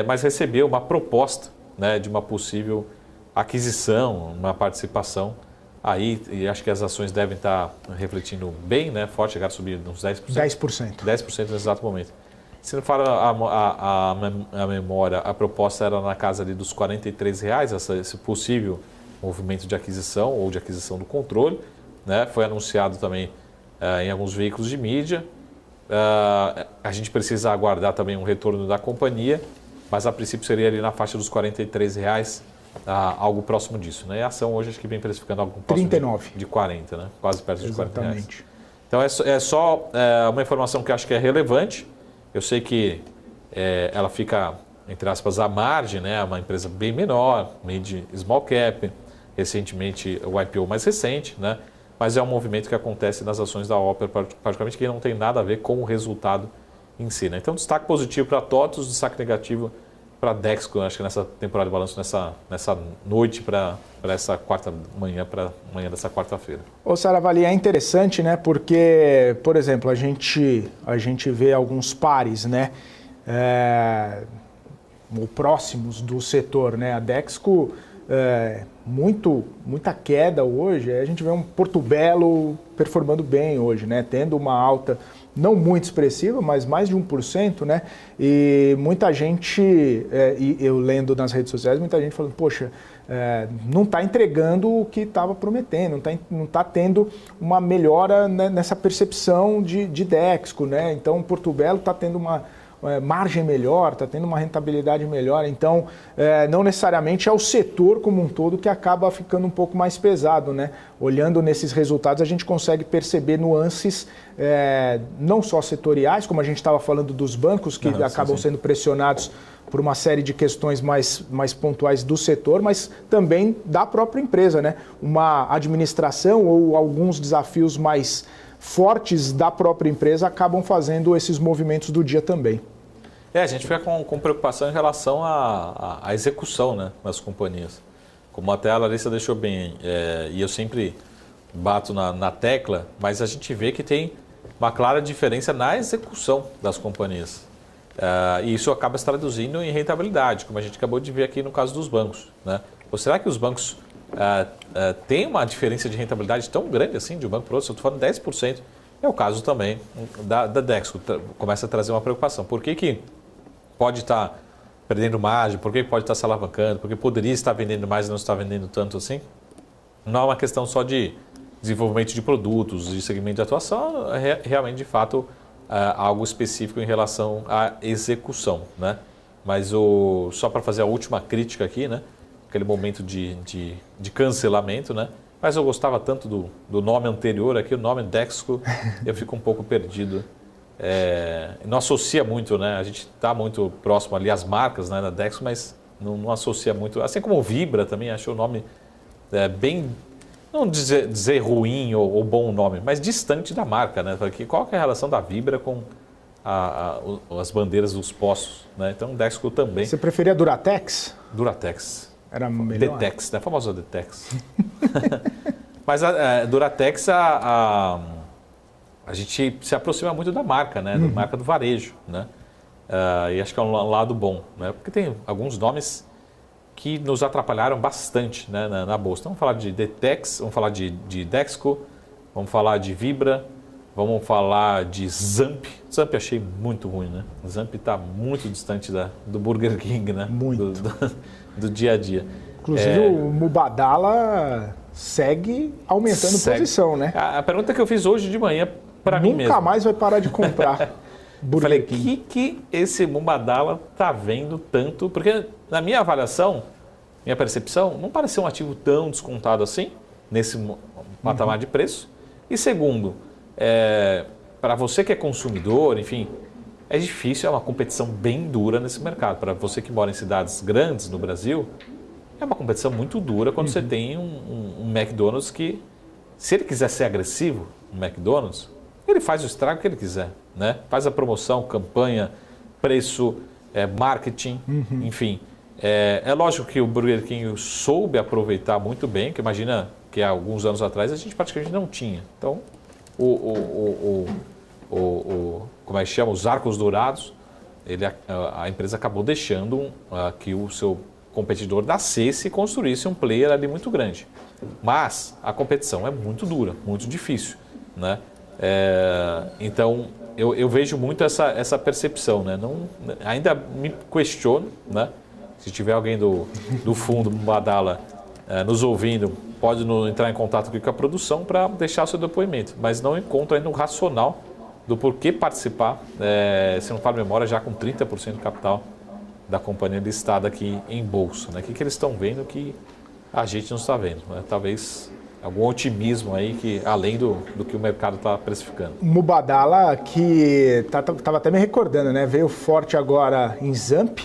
mas recebeu uma proposta, né, de uma possível aquisição, uma participação aí, e acho que as ações devem estar refletindo bem, né, forte, chegaram a subir uns 10%. 10% no exato momento. Se não fala a memória, a proposta era na casa ali dos R$43, esse possível movimento de aquisição ou de aquisição do controle, né, foi anunciado também em alguns veículos de mídia. A gente precisa aguardar também um retorno da companhia, mas a princípio seria ali na faixa dos R$43, algo próximo disso. Né? E a ação hoje acho que vem precificando algo próximo
39.
de 40, né? Quase perto de
Exatamente.
R$40. Então é só uma informação que eu acho que é relevante. Eu sei que ela fica, entre aspas, à margem, né? É uma empresa bem menor, mid small cap, recentemente o IPO mais recente, né? Mas é um movimento que acontece nas ações da Alper, particularmente, que não tem nada a ver com o resultado em si. Né? Então, destaque positivo para TOTVS, destaque negativo para Dexco, acho que nessa temporada de balanço, nessa noite para essa manhã dessa quarta-feira.
Ô Saravalli, é interessante, né? Porque, por exemplo, a gente vê alguns pares, né? Próximos do setor, né? A Dexco, muita queda hoje. A gente vê um Porto Belo performando bem hoje, né? Tendo uma alta não muito expressiva, mas mais de 1%, né? E muita gente, e eu lendo nas redes sociais, muita gente falando, poxa, não está entregando o que estava prometendo, não está tendo uma melhora, né, nessa percepção de Dexco, né? Então, Porto Belo está tendo margem melhor, está tendo uma rentabilidade melhor. Então, não necessariamente é o setor como um todo que acaba ficando um pouco mais pesado, né? Olhando nesses resultados, a gente consegue perceber nuances não só setoriais, como a gente estava falando dos bancos, que acabam sendo pressionados por uma série de questões mais pontuais do setor, mas também da própria empresa, né? Uma administração ou alguns desafios mais fortes da própria empresa acabam fazendo esses movimentos do dia também.
A gente fica com preocupação em relação à execução, né, nas companhias. Como até a Larissa deixou bem, e eu sempre bato na tecla, mas a gente vê que tem uma clara diferença na execução das companhias. E isso acaba se traduzindo em rentabilidade, como a gente acabou de ver aqui no caso dos bancos, né? Ou será que os bancos têm uma diferença de rentabilidade tão grande assim de um banco para outro? Eu estou falando 10%. É o caso também da Dexco, começa a trazer uma preocupação. Por que pode estar perdendo margem? Por que pode estar se alavancando? Por que poderia estar vendendo mais e não está vendendo tanto assim? Não é uma questão só de desenvolvimento de produtos, de segmento de atuação, é realmente, de fato, algo específico em relação à execução, né? Mas só para fazer a última crítica aqui, né? Aquele momento de cancelamento, né? Mas eu gostava tanto do nome anterior aqui, o nome Dexco, eu fico um pouco perdido. Não associa muito, né? A gente está muito próximo ali às marcas, né, da Dexco, mas não associa muito. Assim como o Vibra também, acho o nome bem, não dizer ruim ou bom nome, mas distante da marca, né? Porque qual que é a relação da Vibra com as bandeiras dos postos, né? Então, Dexco também.
Você preferia Duratex?
Duratex.
Era melhor.
Detex, né? A famosa Detex. Mas a Duratex, a gente se aproxima muito da marca, né? Da marca do varejo, né? E acho que é um lado bom, né? Porque tem alguns nomes que nos atrapalharam bastante, né, na bolsa. Então, vamos falar de Detex, vamos falar de Dexco, vamos falar de Vibra, vamos falar de Zamp. Zamp achei muito ruim, né? Zamp está muito distante do Burger King, né?
Muito.
Do dia a dia.
Inclusive o Mubadala segue aumentando posição, né?
A pergunta que eu fiz hoje de manhã para mim mesmo.
Nunca mais vai parar de comprar Burger
Falei,
King.
que esse Mubadala está vendo tanto? Porque na minha avaliação, minha percepção, não parece ser um ativo tão descontado assim, nesse patamar de preço. E segundo, para você que é consumidor, enfim, é difícil, é uma competição bem dura nesse mercado. Para você que mora em cidades grandes no Brasil, é uma competição muito dura quando você tem um McDonald's que, se ele quiser ser agressivo, um McDonald's, ele faz o estrago que ele quiser, né? Faz a promoção, campanha, preço, marketing, enfim. É lógico que o Burger King soube aproveitar muito bem, que imagina que há alguns anos atrás a gente praticamente não tinha. Então, como é que chama? Os arcos dourados, a empresa acabou deixando que o seu competidor nascesse e construísse um player ali muito grande. Mas a competição é muito dura, muito difícil, né? Então, eu vejo muito essa percepção, né? Ainda me questiono, né? Se tiver alguém do fundo, do Mubadala, nos ouvindo, pode entrar em contato aqui com a produção para deixar o seu depoimento. Mas não encontro ainda um racional do porquê participar, se não falo memória, já com 30% do capital da companhia listada aqui em bolsa, né? O que eles estão vendo que a gente não está vendo, né? Talvez algum otimismo aí, além do que o mercado está precificando.
Mubadala, que estava até me recordando, né? Veio forte agora em Zamp,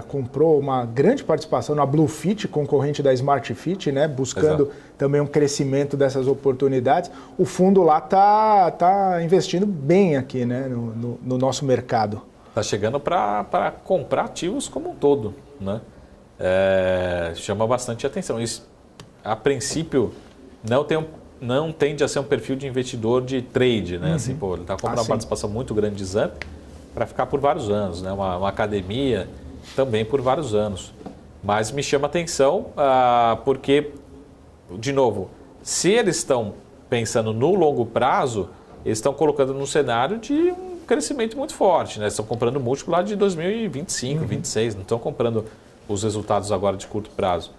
comprou uma grande participação na Bluefit, concorrente da Smart Fit, né? Buscando também um crescimento dessas oportunidades. O fundo lá tá investindo bem aqui, né? No nosso mercado.
Está chegando para comprar ativos como um todo, né? Chama bastante atenção. Isso, a princípio, não tende a ser um perfil de investidor de trade, né? Assim, ele está comprando uma participação muito grande de Zamp para ficar por vários anos, né? Uma academia também por vários anos. Mas me chama atenção porque, de novo, se eles estão pensando no longo prazo, eles estão colocando num cenário de um crescimento muito forte, né? Estão comprando múltiplo lá de 2025, 2026, não estão comprando os resultados agora de curto prazo.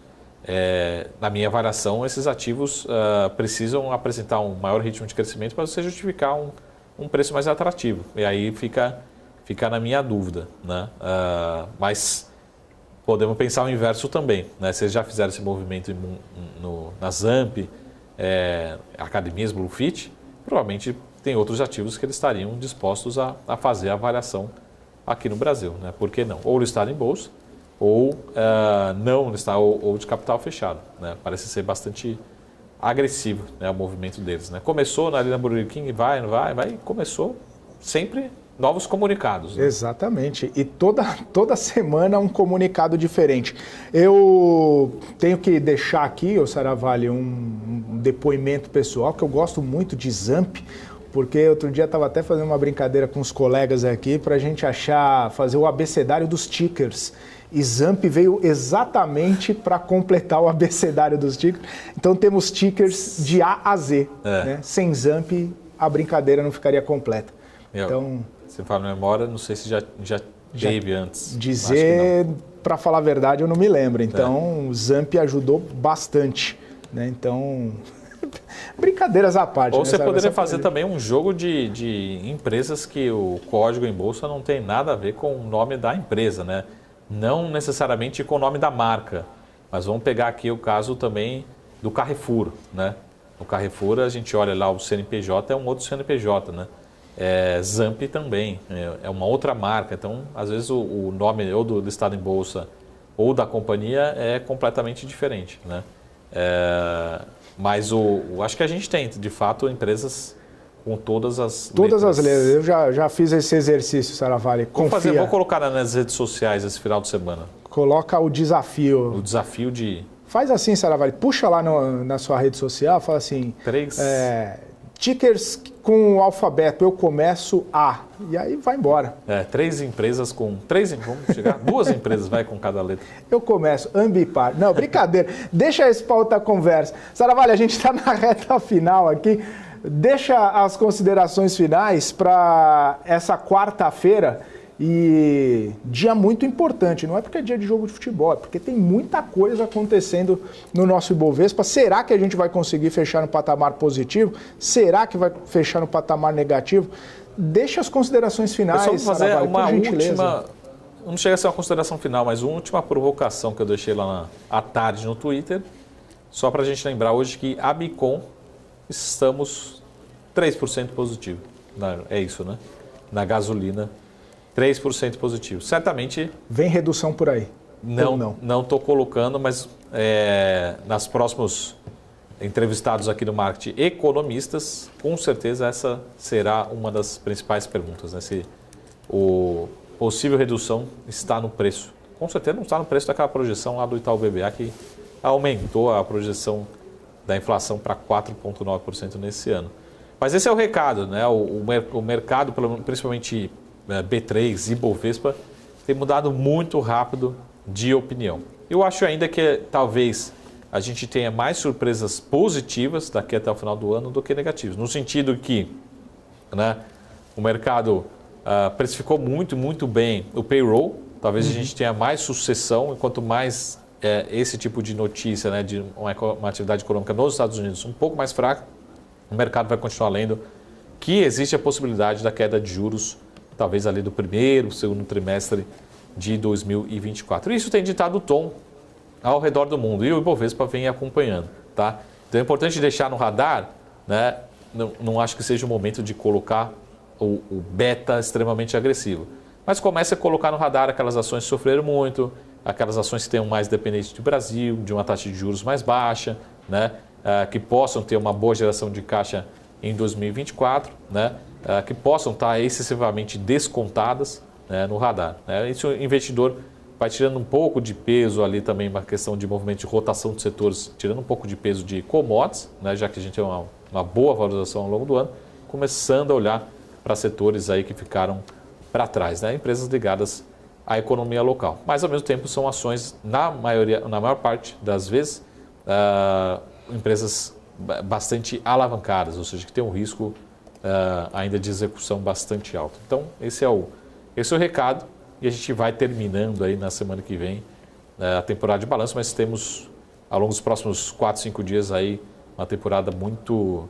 Na minha avaliação, esses ativos precisam apresentar um maior ritmo de crescimento para você justificar um preço mais atrativo. E aí fica fica na minha dúvida, né? Mas podemos pensar o inverso também, né? Se eles já fizeram esse movimento na Zamp, academias Bluefit, provavelmente tem outros ativos que eles estariam dispostos a fazer a avaliação aqui no Brasil, né? Por que não? Ou listar em bolsa, ou não listar, ou de capital fechado, né? Parece ser bastante agressivo, né, o movimento deles, né? Começou ali na Burger King, vai, começou sempre novos comunicados. Né?
Exatamente, e toda semana um comunicado diferente. Eu tenho que deixar aqui, ô Saravalli, um depoimento pessoal, que eu gosto muito de Zamp, porque outro dia estava até fazendo uma brincadeira com os colegas aqui para a gente fazer o abecedário dos tickers. E Zamp veio exatamente para completar o abecedário dos tickers. Então temos tickers de A a Z. Né? Sem Zamp, a brincadeira não ficaria completa.
Então, você fala memória, não sei se já teve antes.
Dizer, para falar a verdade, eu não me lembro. Então, o Zamp ajudou bastante. Né? Então, brincadeiras à parte.
Ou você poderia fazer também um jogo de empresas que o código em bolsa não tem nada a ver com o nome da empresa, né? Não necessariamente com o nome da marca, mas vamos pegar aqui o caso também do Carrefour, né? No Carrefour a gente olha lá, o CNPJ é um outro CNPJ, né? Zamp também, é uma outra marca, então às vezes o nome ou do listado em bolsa ou da companhia é completamente diferente, né? Mas acho que a gente tem, de fato, empresas com todas as letras.
Eu já fiz esse exercício, Saravalli.
Vou colocar nas redes sociais esse final de semana.
Coloca o desafio.
O desafio de...
Faz assim, Saravalli. Puxa lá na sua rede social, fala assim...
3...
tickers com o alfabeto, eu começo A. E aí vai embora.
3 empresas com... vamos chegar... 2 empresas vai com cada letra.
Eu começo, Ambipar. Não, brincadeira. Deixa isso para outra conversa. Saravalli, a gente está na reta final aqui. Deixa as considerações finais para essa quarta-feira e dia muito importante. Não é porque é dia de jogo de futebol, é porque tem muita coisa acontecendo no nosso Ibovespa. Será que a gente vai conseguir fechar no patamar positivo? Será que vai fechar no patamar negativo? Deixa as considerações finais.
Vamos fazer uma última... Não chega a ser uma consideração final, mas uma última provocação que eu deixei lá à tarde no Twitter, só para a gente lembrar hoje que a Bicom estamos 3% positivo. É isso, né? Na gasolina, 3% positivo. Certamente...
Vem redução por aí.
Não estou colocando, mas nas próximos entrevistados aqui no Marketing Economistas, com certeza essa será uma das principais perguntas, né? Se o possível redução está no preço. Com certeza não está no preço daquela projeção lá do Itaú BBA que aumentou a projeção da inflação para 4,9% nesse ano. Mas esse é o recado, né? O mercado, principalmente B3 e Bovespa, tem mudado muito rápido de opinião. Eu acho ainda que talvez a gente tenha mais surpresas positivas daqui até o final do ano do que negativas, no sentido que, né, o mercado precificou muito bem o payroll, talvez a gente tenha mais sucessão, e quanto mais esse tipo de notícia, né, de uma atividade econômica nos Estados Unidos um pouco mais fraca, o mercado vai continuar lendo que existe a possibilidade da queda de juros, talvez ali do primeiro, segundo trimestre de 2024. Isso tem ditado o tom ao redor do mundo e o Ibovespa vem acompanhando, tá? Então é importante deixar no radar, né? Não acho que seja o momento de colocar o beta extremamente agressivo, mas comece a colocar no radar aquelas ações que sofreram muito, aquelas ações que tenham mais dependência do Brasil, de uma taxa de juros mais baixa, né? Que possam ter uma boa geração de caixa em 2024, né? Que possam estar excessivamente descontadas, né, no radar. Né? Isso o investidor vai tirando um pouco de peso ali também, uma questão de movimento de rotação de setores, tirando um pouco de peso de commodities, né, já que a gente tem uma boa valorização ao longo do ano, começando a olhar para setores aí que ficaram para trás, né? Empresas ligadas à economia local. Mas ao mesmo tempo são ações, na maior parte das vezes, empresas bastante alavancadas, ou seja, que tem um risco ainda de execução bastante alto. Então esse é o recado, e a gente vai terminando aí na semana que vem a temporada de balanço, mas temos ao longo dos próximos 4, 5 dias aí uma temporada muito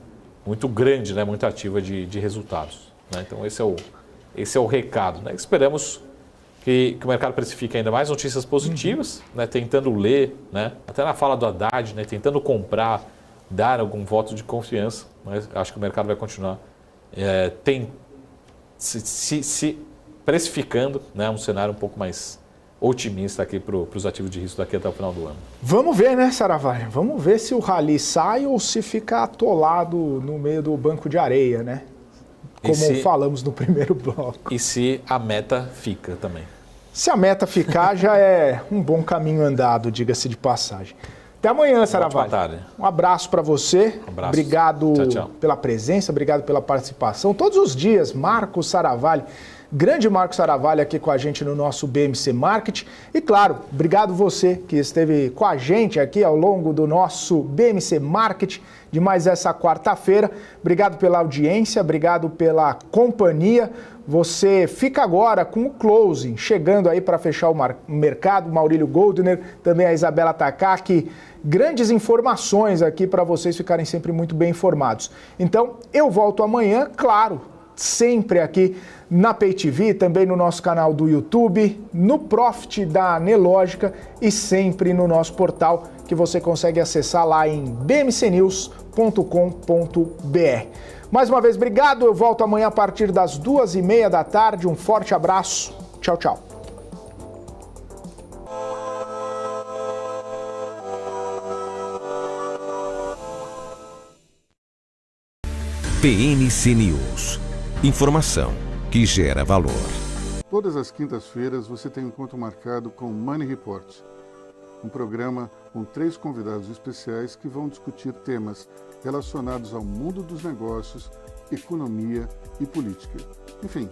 grande, né, muito ativa de resultados. Né? Então esse é esse é o recado, né? Esperamos que o mercado precifique ainda mais notícias positivas, né? Tentando ler, né? Até na fala do Haddad, né? Tentando comprar, dar algum voto de confiança, mas acho que o mercado vai continuar se precificando, né? Um cenário um pouco mais otimista aqui para os ativos de risco daqui até o final do ano.
Vamos ver, né, Saravalho? Vamos ver se o rally sai ou se fica atolado no meio do banco de areia, né? Como falamos no primeiro bloco.
E se a meta fica também.
Se a meta ficar, já é um bom caminho andado, diga-se de passagem. Até amanhã, Saravalho.
Boa tarde.
Um abraço para você.
Um abraço.
Obrigado
Tchau.
pela presença, obrigado pela participação. Todos os dias, Marcos Saravalho, grande Marcos Saravalho aqui com a gente no nosso BMC Market. E claro, obrigado você que esteve com a gente aqui ao longo do nosso BMC Market de mais essa quarta-feira. Obrigado pela audiência, obrigado pela companhia. Você fica agora com o closing, chegando aí para fechar o mercado, Maurílio Goldner, também a Isabela Takaki. Grandes informações aqui para vocês ficarem sempre muito bem informados. Então, eu volto amanhã, claro, sempre aqui na Pay TV, também no nosso canal do YouTube, no Profit da Nelogica e sempre no nosso portal que você consegue acessar lá em bmcnews.com.br. Mais uma vez, obrigado. Eu volto amanhã a partir das 2:30 da tarde. Um forte abraço. Tchau, tchau.
BMC News. Informação que gera valor.
Todas as quintas-feiras você tem um encontro marcado com Money Report, um programa com 3 convidados especiais que vão discutir temas relacionados ao mundo dos negócios, economia e política. Enfim,